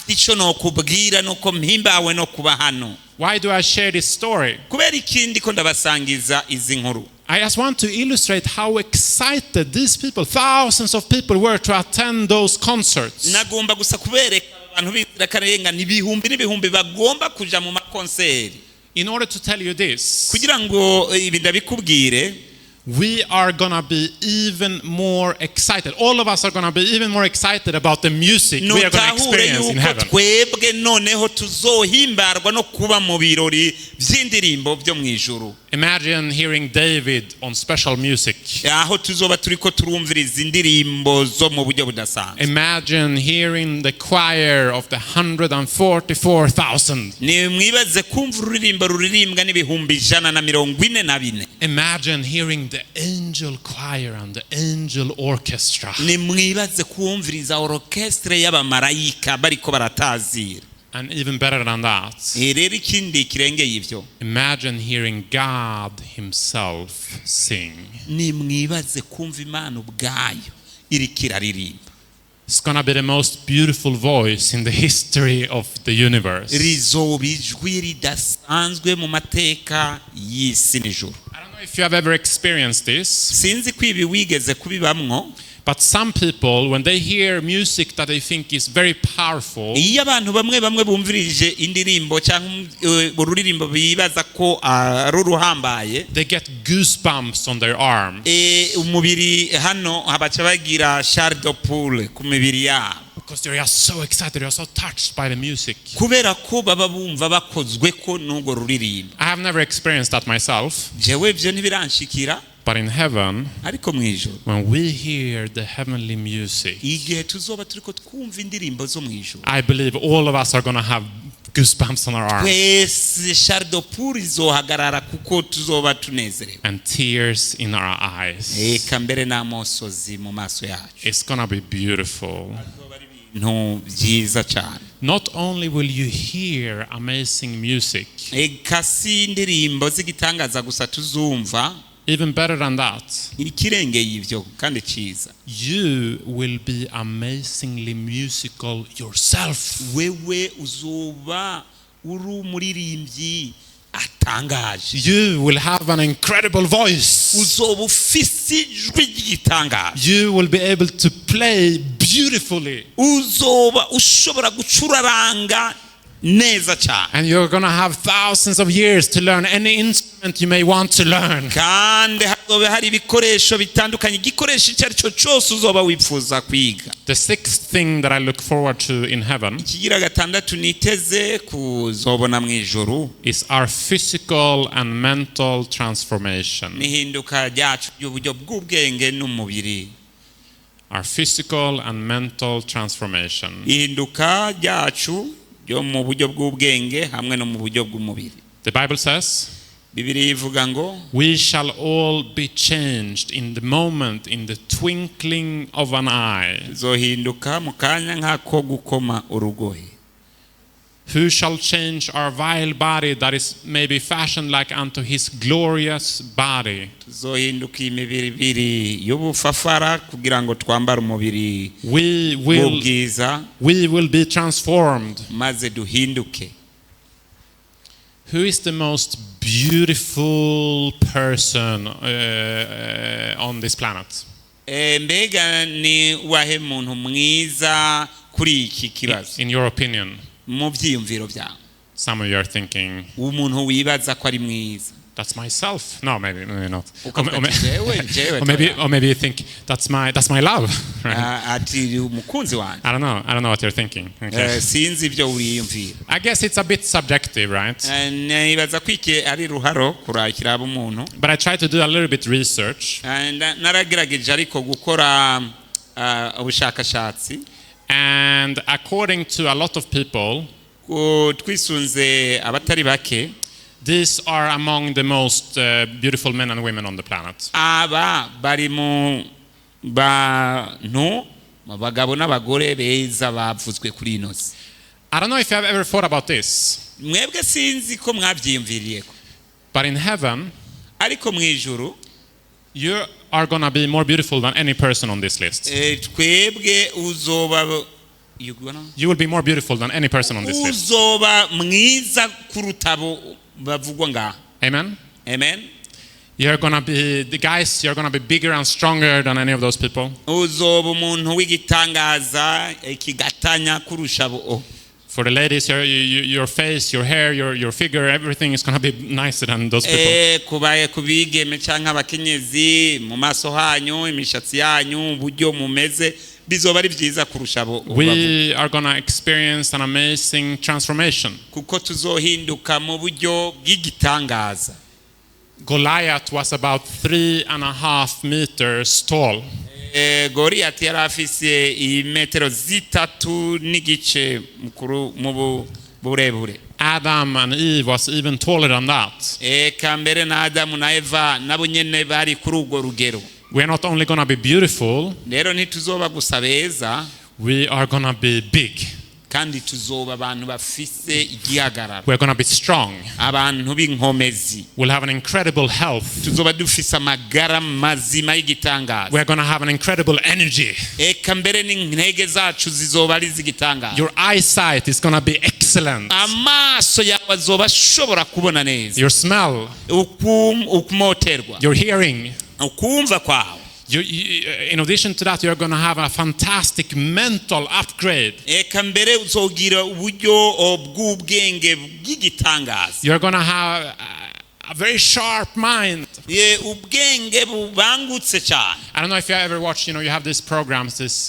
ico no kubwira nuko mpimbawe no kuba hano. Why do I share this story? Kubera ikindi ko ndabasangiza izi nkuru. I just want to illustrate how excited these people, thousands of people, were to attend those concerts. Nagomba gusa kubereka abantu b'akarenga n'ibihumbi bagomba kuja mu makonseri. In order to tell you this, Kugira ngo ibi ndabikubwire, we are gonna be even more excited. All of us are gonna be even more excited about the music we are gonna nutahure experience in yuko heaven. twebwe noneho tuzohimbarwa no kuba mu birori vy'indirimbo byo mwijuru. Imagine hearing David on special music. Aho tuzoba turiko turumviriza indirimbo zo mu buryo budasanzwe. Imagine hearing the choir of the 144,000. Ni mwibaze kumva ururirimbo ruririmbwa n'ibihumbi 144. Imagine hearing the angel choir and the angel orchestra. Ni mwibaze kumviriza orchestre y'abamarayika bariko baratazira. And even better than that, Rero ikindi kirengeye ivyo, imagine hearing God himself sing. ni mwibaze kumva Imana ubwayo iriko iraririmba. It's gonna be the most beautiful voice in the history of the universe. Rizoba ijwi ridasanzwe mu mateka y'isi n'ijuru. I don't know if you have ever experienced this, Sinzi ko ibi wigeze kubibamwo, but some people, when they hear music that they think is very powerful, iyo abantu bamwe bumvirije indirimbo cyangwa ururirimbo bibaza ko ari uruhambaye, they get goosebumps on their arm. umubiri hano habaca bagira chair de poule ku mibiri yabo, Because they are so excited, they are so touched by the music. kubera ko baba bumva bakozwe ko n'urwo ruririmbo. I have never experienced that myself, Jewe ivyo ntibiranshikira, but in heaven, ariko mwijuru when we hear the heavenly music, igihe tuzoba turiko twumva indirimbo zo mwijuru, I believe all of us are going to have goosebumps on our arms twese chair de poule izohagarara kuko tuzoba tunezerewe, and tears in our eyes. eka mbere n'amosozi mu maso yacu. It's going to be beautiful. Ibintu byiza cyane. Not only will you hear amazing music, Eka si indirimbo z'igitangaza gusa tuzumva, even better than that, ikirengeye ivyo kandi ciza, you will be amazingly musical yourself. wewe uzoba uri umuririmbyi atangaje, You will have an incredible voice. uzoba ufise ijwi ry'igitangaje, You will be able to play beautifully. uzoba ushobora gucuraranga neza cyane, And you're going to have thousands of years to learn any instrument you may want to learn. kandi hazoba hari ibikoresho bitandukanye, igikoresho icyo ari cyo cyose uzoba wifuza kwiga. The sixth thing that I look forward to in heaven Ikigira gatandatu niteze kuzobona mu ijuru, is our physical and mental transformation. nihinduka ryacu ry'uburyo bw'ubwenge n'umubiri. Our physical and mental transformation. Ihinduka ryacu ryo mu buryo bw'ubwenge hamwe no mu buryo bw'umubiri. The Bible says, Bibiliya ivuga ngo we shall all be changed in the moment, in the twinkling of an eye. zohinduka mu kanya nk'ako gukoma urugohe. Who shall change our vile body that is maybe fashioned like unto his glorious body? Tuzohinduka imibiri ibiri y'ubufafara kugira ngo twambare umubiri We w'ubwiza will be transformed. maze duhinduke. Who is the most beautiful person on this planet? Mbega ni wahe muntu mwiza kuri iki kibazo In your opinion? mu byiyumviro byawe? Some of you are thinking, Umuntu wibaza ko ari mwiza. that's myself. No, maybe not. Jewe, Or maybe you think that's my love. Right? ati umukunzi wanjye. I don't know what you're thinking. Okay. Sinzi ibyo uriyumvira. I guess it's a bit subjective, right? Nibaza ko iki ari ruharo kurakira umuntu. But I try to do a little bit research. Naragerageje ariko gukora ubushakashatsi. And according to a lot of people, twisunze abatari bake these are among the most beautiful men and women on the planet. aba bari mu bantu abagabo n'abagore beza bavuzwe kuri ino si. I don't know if you have ever thought about this, mwebwe sinzi ko mwabyiyumviriyeko, but in heaven, ariko mu ijuru you are going to be more beautiful than any person on this list. twebwe uzoba You will be more beautiful than any person on this list. uzoba mwiza kurutabo bavugwa ngaha. Amen? Amen. You're going to be, the guys, you're going to be bigger and stronger than any of those people. uzoba umuntu w'igitangaza kigatanya kurusha abo. For the ladies, your face, your hair, your figure, everything is going to be nicer than those people. kubaye kubigeme canke abakenyezi mu maso hanyu imishatsi yanyu uburyo mumeze bizoba ari byiza kurusha abo. We are going to experience an amazing transformation. kuko tuzohinduka mu buryo bw'igitangaza. Goliath was about 3.5 meters tall. Goliath yari afise imetero 3 n'igice mu burebure. Adam and Eve was even taller than that. Kambere na Adamu na Eva nabo nyene bari kuri urwo rugero. We are not only going to be beautiful, rero ntituzoba gusa beza, we are going to be big. kandi tuzoba abantu bafise igihagararo. We're going to be strong. abantu b'inkomezi. We'll have an incredible health. tuzoba dufise amagara mazima y'igitangaza. We're going to have an incredible energy. Eka mbere n'intege zacu zizoba ari z'igitangaza. Your eyesight is going to be excellent. amaso yawe azoba ashobora kubona neza. Your smell, ukumoterwa, your hearing. ukumva kwawe. In addition to that, you're going to have a fantastic mental upgrade. Eka mbere uzogira uburyo bw'ubwenge bw'igitangaza. You're going to have a very sharp mind. ubwenge bubangutse cyane. I don't know if you ever watched, you have these programs, this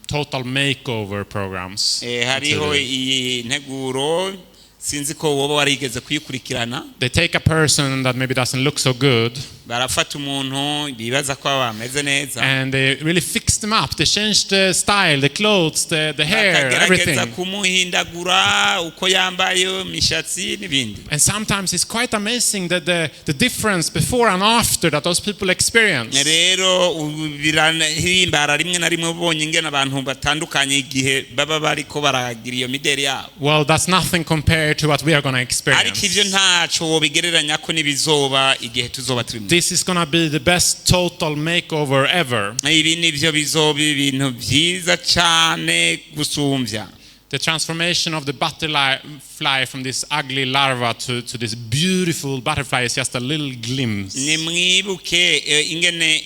total makeover programs. hariho iyi nteguro sinzi ko woba warigeze kuyikurikirana. They take a person that maybe doesn't look so good. barafata umuntu bibaza ko ameze neza. And they really fix them up. They change the style, the clothes, the hair, everything. bakagerageza kumuhindagura uko yambaye imishatsi n'ibindi. And sometimes it's quite amazing that the difference before and after that those people experience. rero birahimbara rimwe na rimwe ubonye ingene abantu batandukanye igihe baba bariko baragira iyo mideri yabo. Well, that's nothing compared to what we are going to experience. ariko ivyo ntaco bigereranya ko nibizoba igihe tuzoba turimo. This is going to be the best total makeover ever. ibi nivyo bizoba ibintu vyiza cane gusumvya. The transformation of the butterfly from this ugly larva to this beautiful butterfly is just a little glimpse. nimwibuke ingene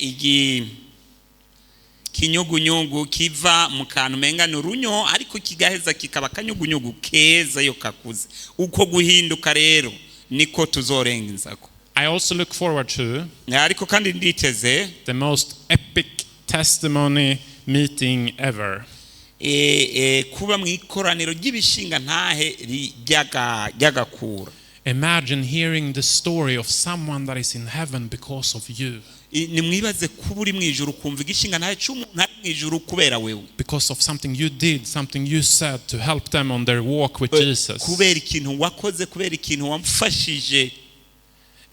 kinyugunyugu kiva mu kantu menga n'urunyo ariko kigaheza kikaba kanyugunyugu keza yo kakuze. uko guhinduka rero niko tuzorengenzako. I also look forward to ariko kandi nditeze the most epic testimony meeting ever. kuba mu ikoraniro ry'ibishinga ntahe ry'agakura. Imagine hearing the story of someone that is in heaven because of you. nimwibaze kuba uri mu ijuru kumva igishinga ntahe cy'umuntu ari mu ijuru kubera wewe. Because of something you did, something you said to help them on their walk with Jesus. kubera ikintu wakoze, kubera ikintu wamfashije.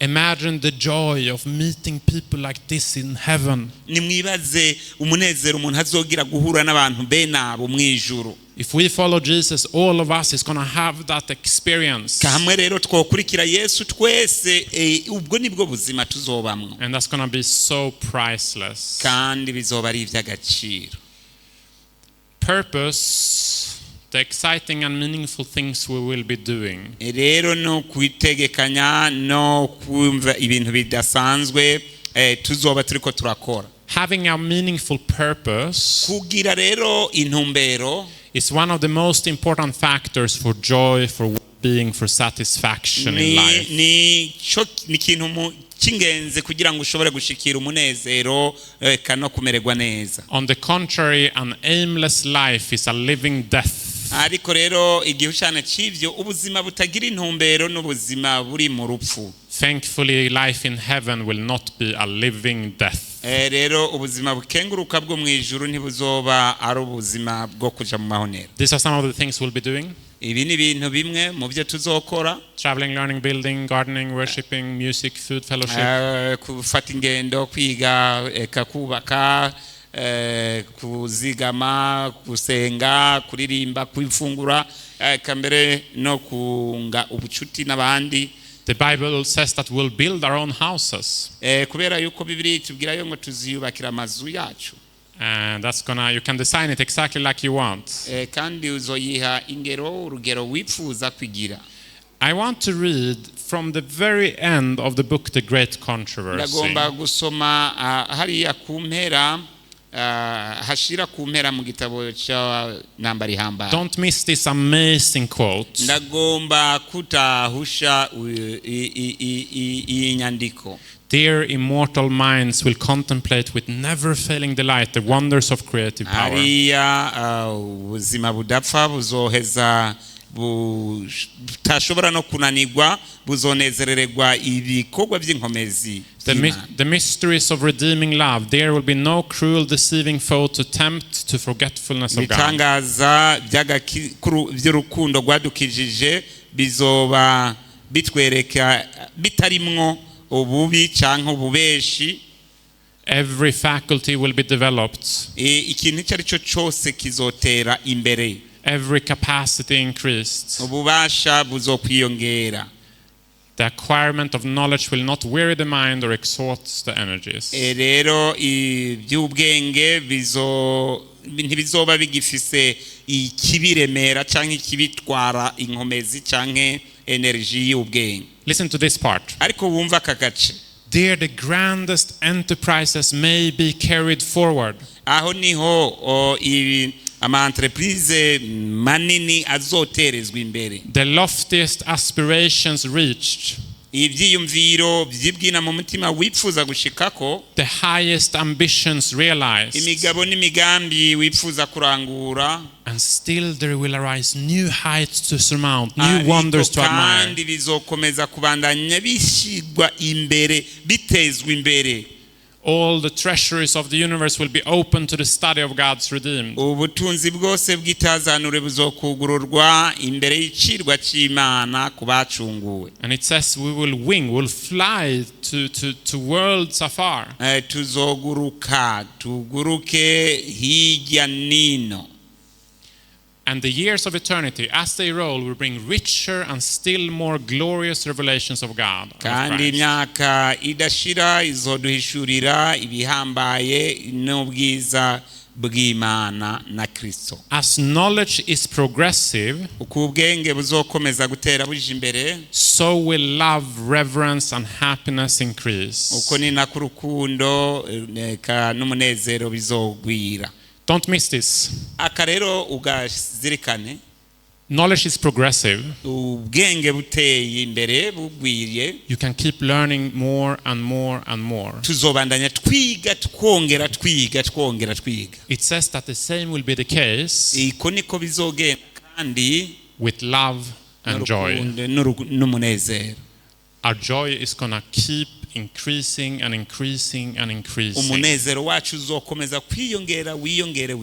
Imagine the joy of meeting people like this in heaven. nimwibaze umunezero umuntu azogira guhura n'abantu benabo mu ijuru. If we follow Jesus, all of us is going to have that experience. kamwe rero twokurikira Yesu twese ubwo nibwo buzima tuzobamwo. And that's going to be so priceless. kandi bizoba ari iby'agaciro. Purpose, the exciting and meaningful things we will be doing. rero no kwitegekanya no kumva ibintu bidasanzwe tuzoba turiko turakora. Having a meaningful purpose kugira rero intumbero is one of the most important factors for joy, for well-being, for satisfaction in life. ni ikintu cy'ingenzi kugira ngo ushobore gushikira umunezero no kumererwa neza. On the contrary, an aimless life is a living death. ariko rero igihe cyane cy'ivyo ubuzima butagira intumbero n'ubuzima buri mu rupfu. Thankfully, life in heaven will not be a living death. rero ubuzima bukenguruka bwo mu ijuru ntibuzoba ari ubuzima bwo kuja mu mahonero. These are some of the things we'll be doing. ibi ni ibintu bimwe mu byo tuzokora. Traveling, learning, building, gardening, worshiping, music, food, fellowship. Kufata ingendo, kwiga, kubaka, kuzigama, kusenga, kuririmba, kwifungura, kambere no kunga ubucuti n'abandi. The Bible says that we'll build our own houses. Kubera yuko Bibiliya itubwira yo ngo tuziyubakira amazu yacu. And you can design it exactly like you want. Kandi uzoyiha ingero urugero wifuza kwigira. I want to read from the very end of the book, The Great Controversy. Ndagomba gusoma hariya ku mpera, hashira ku mpera mu gitabo cya Ntambara Ihambaye. Don't miss this amazing quote. Ndagomba kutahusha iyi nyandiko. Their immortal minds will contemplate with never-failing delight the wonders of creative power. Hariya ubuzima budapfa buzoheza butashobora no kunanirwa, buzonezererwa ibikorwa by'inkomezi. The mysteries of redeeming love. There will be no cruel, deceiving foe to tempt to forgetfulness of God. Bitangaza by'urukundo rwadukijije bizoba bitwereka bitarimwo ububi canke ububeshi. Every faculty will be developed. Ikintu icyo ari cyo cyose kizotera imbere. Every capacity increased. Ububasha buzokwiyongera. The acquirement of knowledge will not weary the mind or exhaust the energies. Rero iby'ubwenge ntibizoba bigifise ikibiremera canke ikibitwara inkomezi canke energy y'ubwenge. Listen to this part. Ariko wumva aka gace. There the grandest enterprises may be carried forward. Aho niho ama-entreprise manini azoterezwa imbere. The loftiest aspirations reached. Ibyiyumviro byibwina mu mutima wifuza gushikako. The highest ambitions realized. Imigabo n'imigambi wifuza kurangura. And still there will arise new heights to surmount, new wonders to admire. Kandi bizokomeza kubandanya bishigwa imbere, bitezwa imbere. All the treasuries of the universe will be open to the study of God's redeemed. Ubutunzi bwose bw'itazanure buzokugururwa imbere y'icirwa cy'Imana kubacunguwe. And it says we'll fly to worlds afar. Tuguruke hirya nino. And the years of eternity, as they roll, will bring richer and still more glorious revelations of God. Kandi imyaka idashira izoduhishurira ibihambaye n'ubwiza bw'Imana na Kristo. As knowledge is progressive, ukubwenge buzokomeza gutera buje imbere, so will love, reverence and happiness increase. Uko ni nakurukundo n'umunezero bizogwira. Don't miss this. Akarero ugazirikane. Knowledge is progressive. Ubwenge buteye imbere bugwiriye. You can keep learning more and more and more. Tuzobandanya twiga twongera twiga. It says that the same will be the case. Iko niko bizogenda kandi with love and joy. N'umunezero. Our joy is gonna keep increasing and increasing and increasing. Umunezero wacu uzokomeza kwiyongera wiyongere.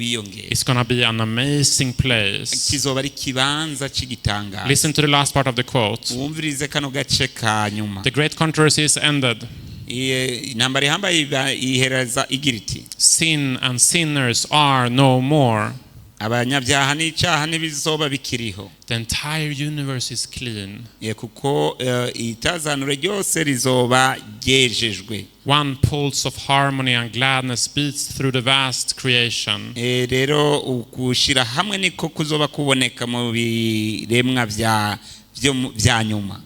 It's gonna be an amazing place. Kizoba ari kibanza cy'igitangaza. Listen to the last part of the quote. Umvirize kano gace ka nyuma. The great controversy is ended. Intambara ihambaye ihereza igira iti, sin and sinners are no more. Abanyabyaha n'icyaha n'ibizoba bikiriho. The entire universe is clean. Kuko itazanure ryose rizoba ryejejwe. One pulse of harmony and gladness beats through the vast creation. Rero ukushira hamwe niko kuzoba kuboneka mu biremwa bya nyuma.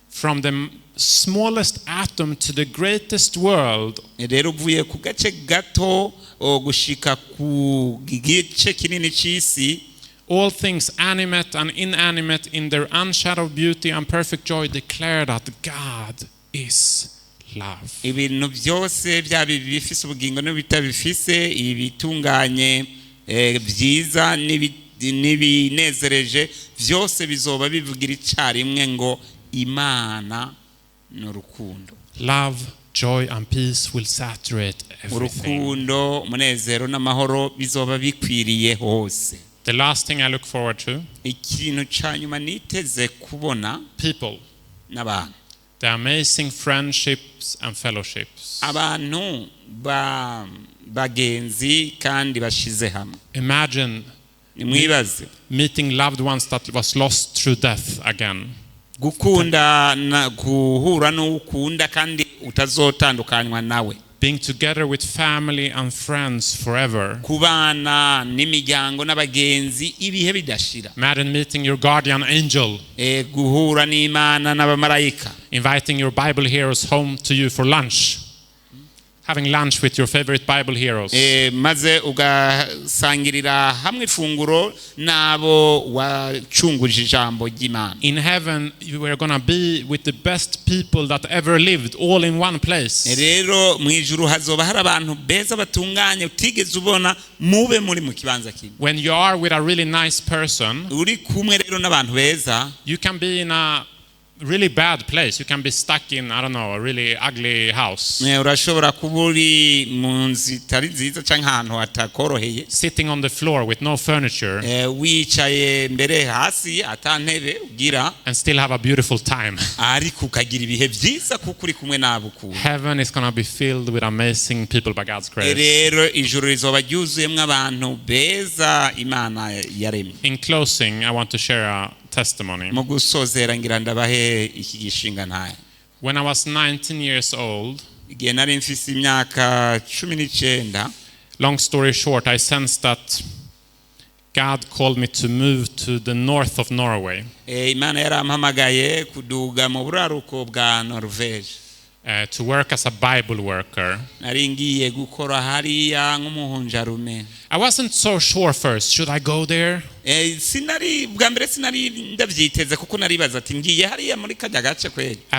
From the smallest atom to the greatest world. Rero uvuye ku gace gato gushika ku gice kinini cy'isi. All things animate and inanimate in their unshadowed beauty and perfect joy declare that God is love. Ibintu byose byabi bifise ubugingo n'bitabifise, ibitunganye byiza n'ibinezereje byose bizoba bivugira icyarimwe ngo Imana n'urukundo. Love, joy and peace will saturate everything. Urukundo, munezero n'amahoro bizoba bikwiriye hose. The last thing I look forward to, ikintu ca nyuma niteze kubona people. n'abantu, The amazing friendships and fellowships. abantu bagenzi kandi bashize hamwe. Imagine Mwibaze meeting loved ones that was lost through death again. gukunda guhura n'ukunda kandi utazotandukanywa nawe. Being together with family and friends forever. Kubana n'imiryango n'abagenzi ibihe bidashira. Imagine meeting your guardian angel. Guhura n'Imana n'abamarayika. Inviting your Bible heroes home to you for lunch. Having lunch with your favorite Bible heroes. Maze ugasangirira hamwe ifunguro nabo wacunguje ijambo ry'Imana. In heaven you are going to be with the best people that ever lived, all in one place. Rero mu ijuru hazoba hari abantu beza batunganye utigeze ubona mube muri mu kibanza kimwe. When you are with a really nice person, uri kumwe rero n'abantu beza, you can be in a really bad place. You can be stuck in, I don't know, a really ugly house. Urashobora kuba uri mu nzu itari nziza cyangwa ahantu hatakoroheye. Sitting on the floor with no furniture. Wicaye mbere hasi atantebe ugira. And still have a beautiful time. Ariko ukagira ibihe byiza kuko uri kumwe nabo ku. Heaven is going to be filled with amazing people by God's grace. Rero ijuru rizoba ryuzuyemo abantu beza Imana yaremye. In closing, I want to share a testimony. Mu gusozera ngira ndabahe iki gishinga ntaye. When I was 19 years old, igihe nari mfise imyaka 19, long story short, I sensed that God called me to move to the north of Norway. Imana yarampamagaye kuduga mu buraruko bwa Norvege. To work as a Bible worker. Nari ngiye gukora hariya nk'umuhunjarume. I wasn't so sure first, should I go there? Sinari bwa mbere sinari ndavyiteze kuko naribaza ati ngiye hariya muri kajya gace kweli. I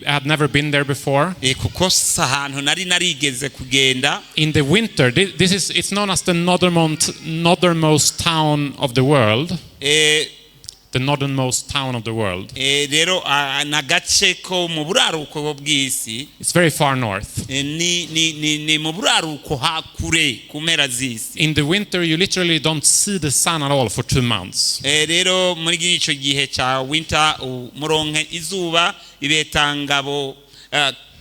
had never been there before. Kuko sahantu nari narigeze kugenda. In the winter, it's known as the northernmost town of the world. The northernmost town of the world. Rero nagace ko mu buraruko bw'isi. It's very far north. Ni mu buraruko hakure kumera z'isi. In the winter you literally don't see the sun at all for 2 months. Rero muri ico gihe cha winter muronke izuba ibetangabo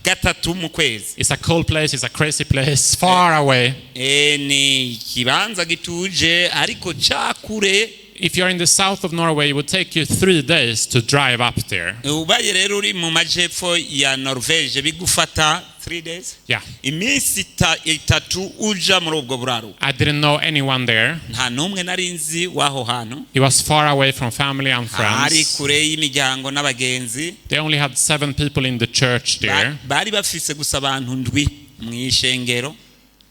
gatatu mu kwezi. It's a cold place, it's a crazy place, far away. Ni kibanza gituje ariko cakure. If you're in the south of Norway, it would take you 3 days to drive up there. Ubaye rero uri mu majepfo ya Norvege bigufata 3 days? Yeah. Imisi itatu uja muri ubwo buraruko. I didn't know anyone there. Nta numwe narinzi waho hantu. It was far away from family and friends. Ari kure y'imiryango n'abagenzi. They only had 7 people in the church there. Bari bafise gusa abantu ndwi mu ishengero.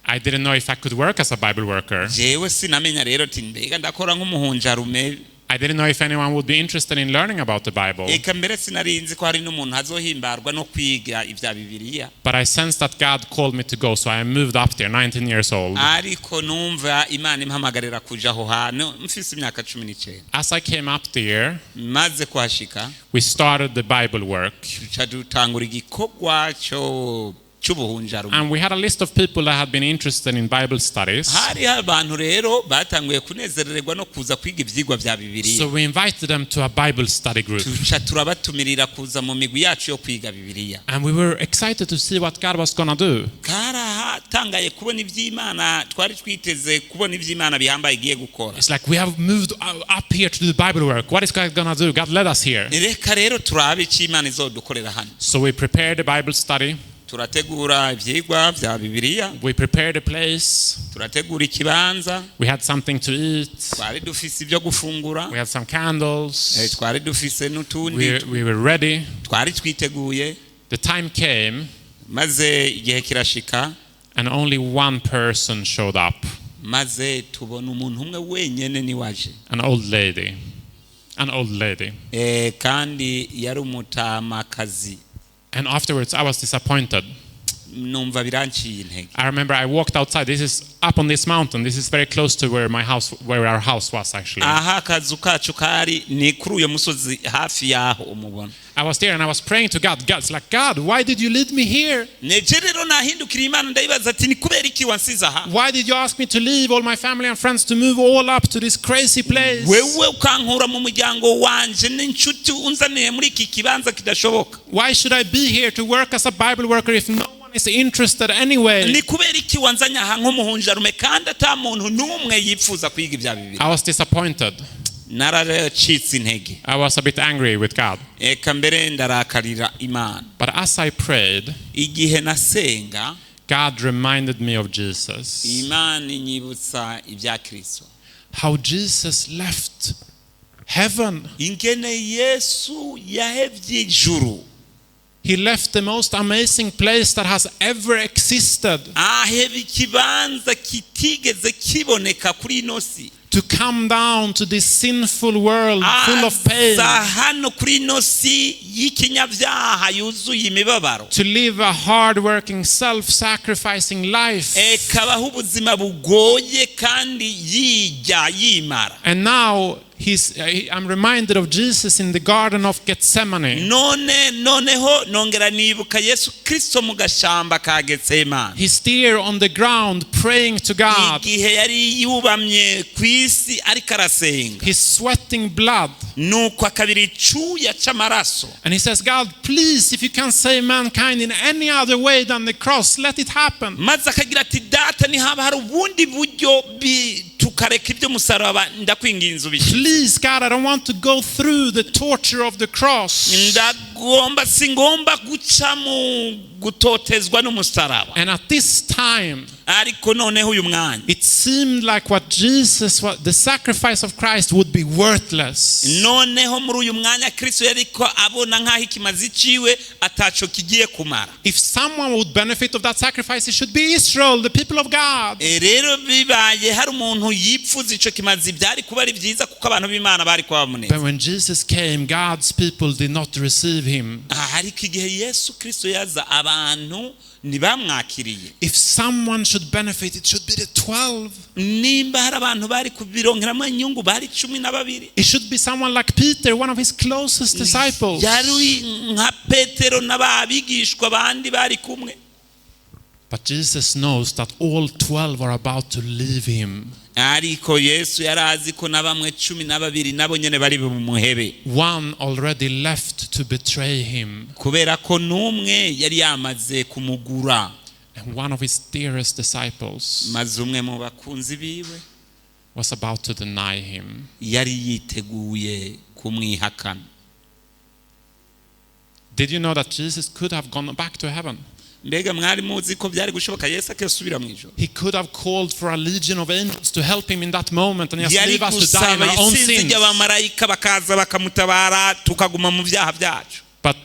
I didn't know if I could work as a Bible worker. Jewe sinamenya rero ati mbega ndakora nk'umuhunjarume. I didn't know if anyone would be interested in learning about the Bible. Eka mbere sinarinzi ko hari n'umuntu azohimbarwa no kwiga ivya Bibiliya. But I sensed that God called me to go, so I moved up there, 19 years old. Ariko numva Imana impamagarira kuja aho hantu mfise imyaka 19. As I came up there, maze kuhashika, we started the Bible work. Dutangura igikorwa cyo And we had a list of people that had been interested in Bible studies. So we invited them to a Bible study group. And we were excited to see what God was going to do. It's like we have moved up here to do the Bible work. What is God going to do? God led us here. So we prepared the Bible study. Turategura ivyigwa vya Bibiliya. We prepared a place. Turategura ikibanza. We had something to eat. Twari dufise ibyo gufungura. We had some candles. Twari dufise n'utundi. We were ready. Twari twiteguye. The time came. Maze igihe kirashika. And only one person showed up. Maze tubona umuntu umwe wenyene ni waje. An old lady. An old lady. Kandi yari umutamakazi. And afterwards I was disappointed. numva biranciye intege. I remember I walked outside. This is up on this mountain. This is very close to where our house was actually. Aha akazu kacu kari ni kuri uyo musozi hafi yaho umubona. I was there and I was praying to God. God's like, God, why did you lead me here? Neje rero nahindukira Imana ndayibaza ati ni kubera iki wansize aha? Why did you ask me to leave all my family and friends to move all up to this crazy place? Wewe ukankura mu muryango wanje n'inshuti unzaniye muri iki kibanza kidashoboka. Why should I be here to work as a Bible worker if no one is interested anyway? Ni kubera iki wanzanya aha nk'umuhunjarume kandi ata muntu n'umwe yifuza kwiga ibya Bibiliya? I was disappointed. Naracitse intege. I was a bit angry with God. Eka mbere ndarakarira Imana. But as I prayed, Igihe nasenga, God reminded me of Jesus. Imana inyibutsa ibya Kristo. How Jesus left heaven. Ingene Yesu yahevye ijuru. He left the most amazing place that has ever existed. Ahevye ikibanza kitigeze kiboneka kuri ino si. To come down to this sinful world full of pain. Hano kuri ino si y'ikinyabyaha yuzuye imibabaro. To live a hard-working, self-sacrificing life. Kabaho ubuzima bugoye kandi yijya yimara. And now I'm reminded of Jesus in the Garden of Gethsemane. Noneho nongera nibuka Yesu Kristo mu gashamba ka Getsemane. He's there on the ground praying to God. Igihe yari yubamye kwisi ariko arasenga. He's sweating blood. Nuko akabira icuya c'amaraso. And he says, God, please, if you can save mankind in any other way than the cross, let it happen. Maze akagira ati data ni haba hari ubundi buryo tukareka ibyo musaraba ndakwinginze ubishye. Please, God, I don't want to go through the torture of the cross. Singomba guca mu gutotezwa n'umusaraba. And at this time, ariko noneho uyu mwanya, it seemed like the sacrifice of Christ would be worthless. Noneho muri uyu mwanya Kristo yariko abona nkaho ikimazi ciwe ataco kigiye kumara. If someone would benefit of that sacrifice, it should be Israel, the people of God. Rero bibaye hari umuntu yipfuza ico kimazi byari kuba ari byiza kuko abantu b'Imana bari kwamuneza. But when Jesus came, God's people did not receive him. Ariko igihe Yesu Kristo yaza abantu ntibamwakiriye. If someone should benefit, it should be the 12. Nimba hari abantu bari kubironkeramo inyungu bari 12. It should be someone like Peter, one of his closest disciples. Yari nka Petero n'ababigishwa bandi bari kumwe. But Jesus knows that all 12 are about to leave him. Ariko Yesu yarazi ko na bamwe 12 nabo nyene bari bumuhebe. One already left to betray him. Kubera ko numwe yari yamaze kumugura. And one of his dearest disciples maze umwe mu bakunzi biwe was about to deny him. Yari yiteguye kumwihakana. Did you know that Jesus could have gone back to heaven? Mbega mwari muzi ko byari gushoboka Yesu akasubira mu ijuru? He could have called for a legion of angels to help him in that moment and just leave us to die in our own sins. Abamarayika bakaza bakamutabara tukaguma mu byaha byacu. But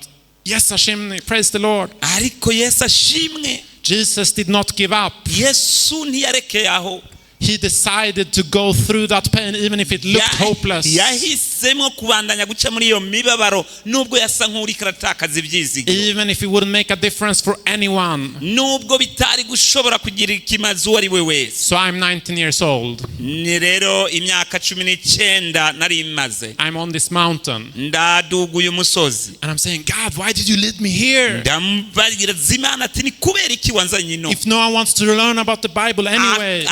yes, Hashem, praise the Lord. Ariko Yesu ashimwe. Jesus did not give up. Yesu ntiyarekeye aho. He decided to go through that pain even if it looked hopeless. Yahisemo kubandanya guca muri iyo mibabaro nubwo yasa nk'uri karatakaza ibyizigiro. Even if it wouldn't make a difference for anyone. Nubwo bitari gushobora kugira ikimazi uwo ari we wese. So I'm 19 years old. Ni rero imyaka 19 nari maze. I'm on this mountain. Ndaduga uyu musozi. And I'm saying, God, why did you lead me here? Ndambagira zimana ati ni kubera iki wanzanye ino? If no one wants to learn about the Bible anyway.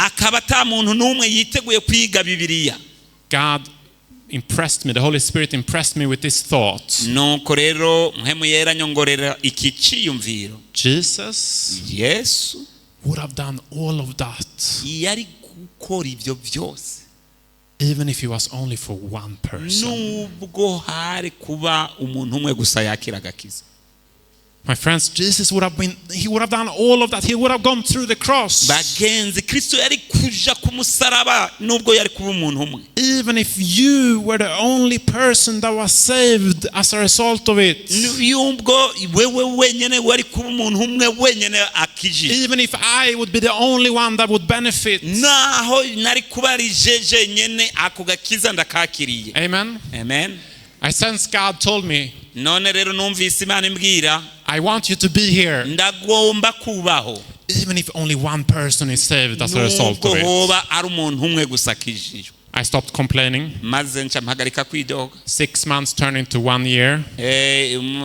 Muntu numwe yiteguye kwiga Bibiliya. God impressed me, the Holy Spirit impressed me with this thought. Nuko rero mpemu yera nyongorera iki ciyumviro. Jesus would have done all of that. Yari gukora ibyo byose. Even if he was only for one person. Nubwo hari kuba umuntu umwe gusa yakira Agakiza. My friends, Jesus would have done all of that. He would have gone through the cross. Bagenzi Kristo yari kuja ku musaraba nubwo yari kuba umuntu umwe. Even if you were the only person that was saved as a result of it. Nubwo wewe wenyene wari kuba umuntu umwe wenyene akije. Even if I would be the only one that would benefit. Naho nari kuba ari jeje nyene ako gakiza ndakakiriye. Amen. Amen. I sense God told me none rero numvise Imana imbwira I want you to be here, ndagomba kubaho even if only one person is saved as a result of it. hoba ari umuntu umwe gusa akijijwe. I stopped complaining. Maze nca mpagarika kwidoga. 6 months turned into 1 year,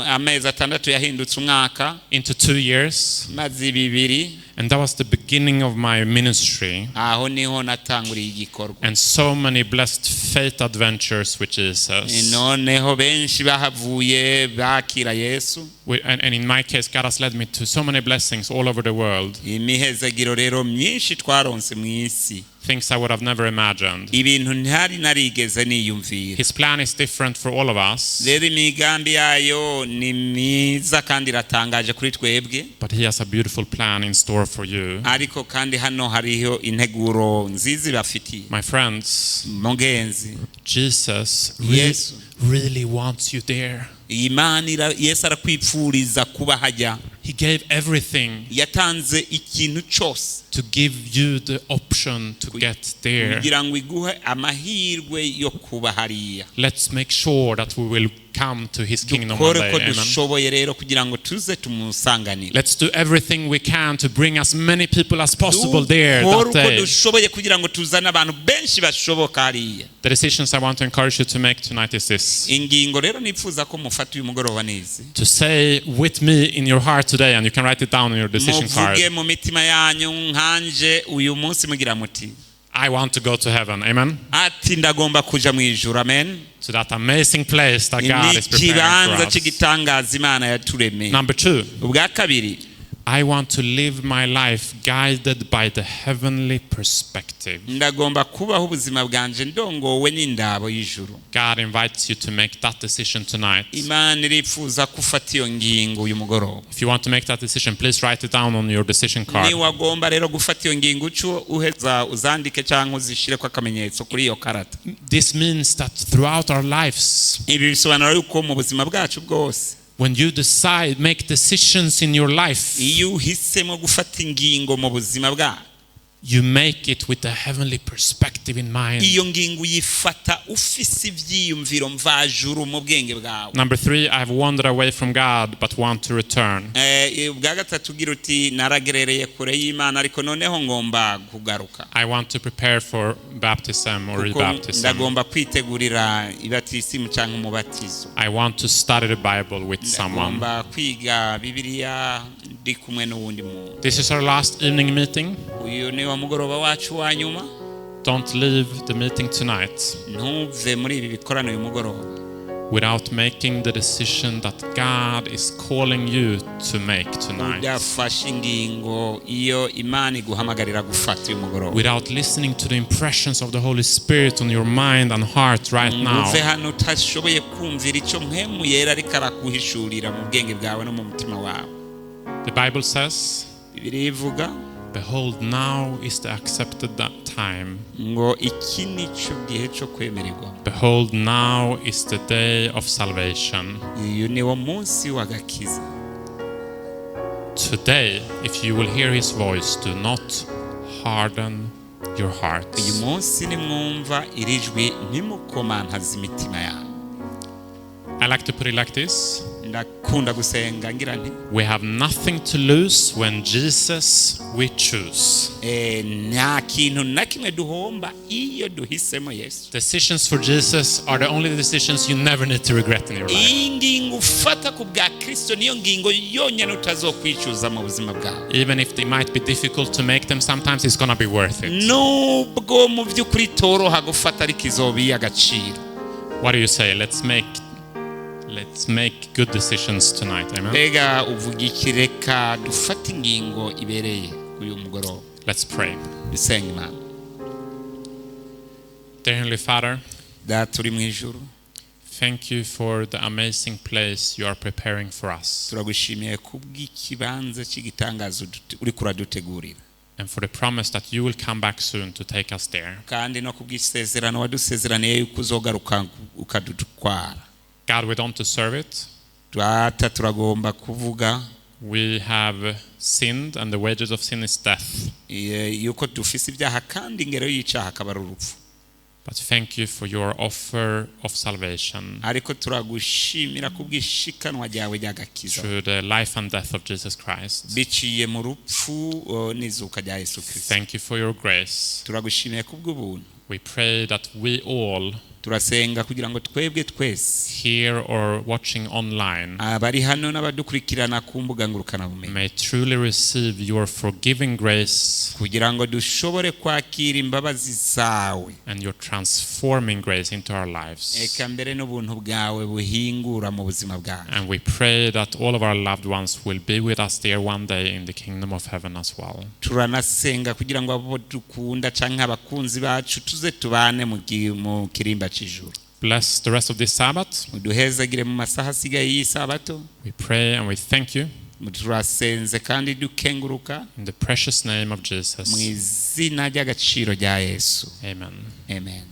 amezi 6 yahindutse umwaka, into 2 years, maze 2, and that was the beginning of my ministry. aho niho natanguriye igikorwa. And so many blessed faith adventures with Jesus. Noneho benshi bahavuye bakira Yesu. And in my case, God has led me to so many blessings all over the world. Imihezagiro rero myinshi twaronse mu isi. Things I would have never imagined. Ibintu ntari narigeze niyumvira. His plan is different for all of us. Rero imigambi yayo ni myiza kandi iratangaje kuri twebwe. But he has a beautiful plan in store for you. Ariko kandi hano hariho integuro nziza bafitiye. My friends, Mugenzi, Jesus Yesu really wants you there. Imana Yesu arakwipfuriza kuba hajya. He gave everything Yatanze ikintu cyose to give you the option to get there. kugira ngo iguhe amahirwe yo kuba hariya. Let's make sure that we will come to his kingdom one Dukore day. ko Amen. dushoboye rero kugira ngo tuze tumusanganire. Let's do everything we can to bring as many people as possible there Dukore that ko day. dushoboye kugira ngo tuzane abantu benshi bashoboka hariya. The decisions I want to encourage you to make tonight is this: Ingingo rero nipfuza ko mufata uyu mugoroba neza. to say with me in your heart today, and you can write it down on your decision card, Muvuge mu mitima yanyu nkanje uyu munsi mugira muti I want to go to heaven. Amen. ati ndagomba kuja mu ijuru. Amen. To that amazing place that God is preparing Ikibanza for us. cy'igitangaza Imana yaturemeye. Number 2, Ubwa kabiri, I want to live my life guided by the heavenly perspective. ndagomba kubaho ubuzima bwanje ndongowe n'indabo y'ijuru. God invites you to make that decision tonight. Imana irifuza gufata iyo ngingo uyu mugoroba. If you want to make that decision, please write it down on your decision card. Ni wagomba rero gufata iyo ngingo uco uheza uzandike cyangwa uzishire kwa kamenyetso kuri iyo karata. This means that throughout our lives, Ibi bisobanura yuko mu buzima bwacu bwose when you decide, make decisions in your life, iyo uhisemo gufata ingingo mu buzima bwawe, you make it with a heavenly perspective in mind. iyo ngingo uyifata ufise ivyiyumviro mvajuru mu bwenge bwawe. Number 3, I've wandered away from God but want to return. Ubwa gatatu ugira uti naragerereye kure y'Imana ariko noneho ngomba kugaruka. I want to prepare for baptism or Kuko rebaptism. ndagomba kwitegurira ibatisimu cyangwa umubatizo. I want to study the Bible with someone. Ndagomba kwiga Bibiliya ndi kumwe n'uwundi muntu. This is our last evening meeting. Uyu ni wa mugoroba wacu wa nyuma. Don't leave the meeting tonight Ntuve muri ibi bikorano uyu mugoroba without making the decision that God is calling you to make tonight. udafashe ingingo iyo Imana iguhamagarira gufata uyu mugoroba. Without listening to the impressions of the Holy Spirit on your mind and heart right now. Uve hano utashoboye kumvira icyo mpemu yera ariko arakuhishurira mu bwenge bwawe no mu mutima wawe. The Bible says, Bibiliya ivuga behold, now is the accepted time. ngo iki ni cyo gihe cyo kwemererwa. Behold, now is the day of salvation. Uyu ni wo munsi w'agakiza. Today, if you will hear his voice, do not harden your Uyu hearts. munsi nimwumva iri jwi ntimukomantaze imitima yanyu. I like to put it like this: Ndakunda gusenga ngira nti we have nothing to lose when Jesus we choose. nta kintu na kimwe duhomba iyo duhisemo Yesu. Decisions for Jesus are the only decisions you never need to regret in your life. Iyi ngingo ufata ku bwa Kristo niyo ngingo yonyine utazokwicuza mu buzima bwawe. Even if they might be difficult to make them, sometimes it's gonna be worth it. Nubwo mu by'ukuri toroha gufata ariko izoba agaciro. What do you say? Let's make good decisions tonight. Amen. Mbega uvuga iki? Reka dufate ingingo ibereye uyu mugoroba. Let's pray. Dusenga Imana. Dear Heavenly Father, Data uri mu ijuru, thank you for the amazing place you are preparing for us, turagushimiye kubw'ikibanza cy'igitangazo uri kuradutegurira, and for the promise that you will come back soon to take us there. kandi no kubw'isezerano wadusezeraniye yuko uzogaruka ukadutwara. God, we don't deserve it. Data turagomba kuvuga We have sinned, and the wages of sin is death. yuko dufise ibyaha kandi ingero y'icyaha akaba ari urupfu. But thank you for your offer of salvation ariko turagushimira kubwishikanwa ryawe ry'agakiza through the life and death of Jesus Christ. biciye mu rupfu n'izuka rya Yesu Kristo. Thank you for your grace. Turagushimiye kubw'ubuntu. We pray that we all turasenga kugira ngo twebwe twese here or watching online abari hano n'abadukurikirana ku mbuga ngurukanabumenyi may truly receive your forgiving grace kugira ngo dushobore kwakira imbabazi zawe and your transforming grace into our lives. eka mbere n'ubuntu bwawe buhingura mu buzima bwacu. And we pray that all of our loved ones will be with us there one day in the kingdom of heaven as well. turanasenga kugira ngo abo dukunda canke abakunzi bacu tuze tubane mu kirimba c'ijuru. Bless the rest of this Sabbath. uduhezagire mu masaha asigaye y'isabato. We pray and we thank you turasenze kandi dukenguruka in the precious name of Jesus. mu izina ry'agaciro rya Yesu. Amen. Amen.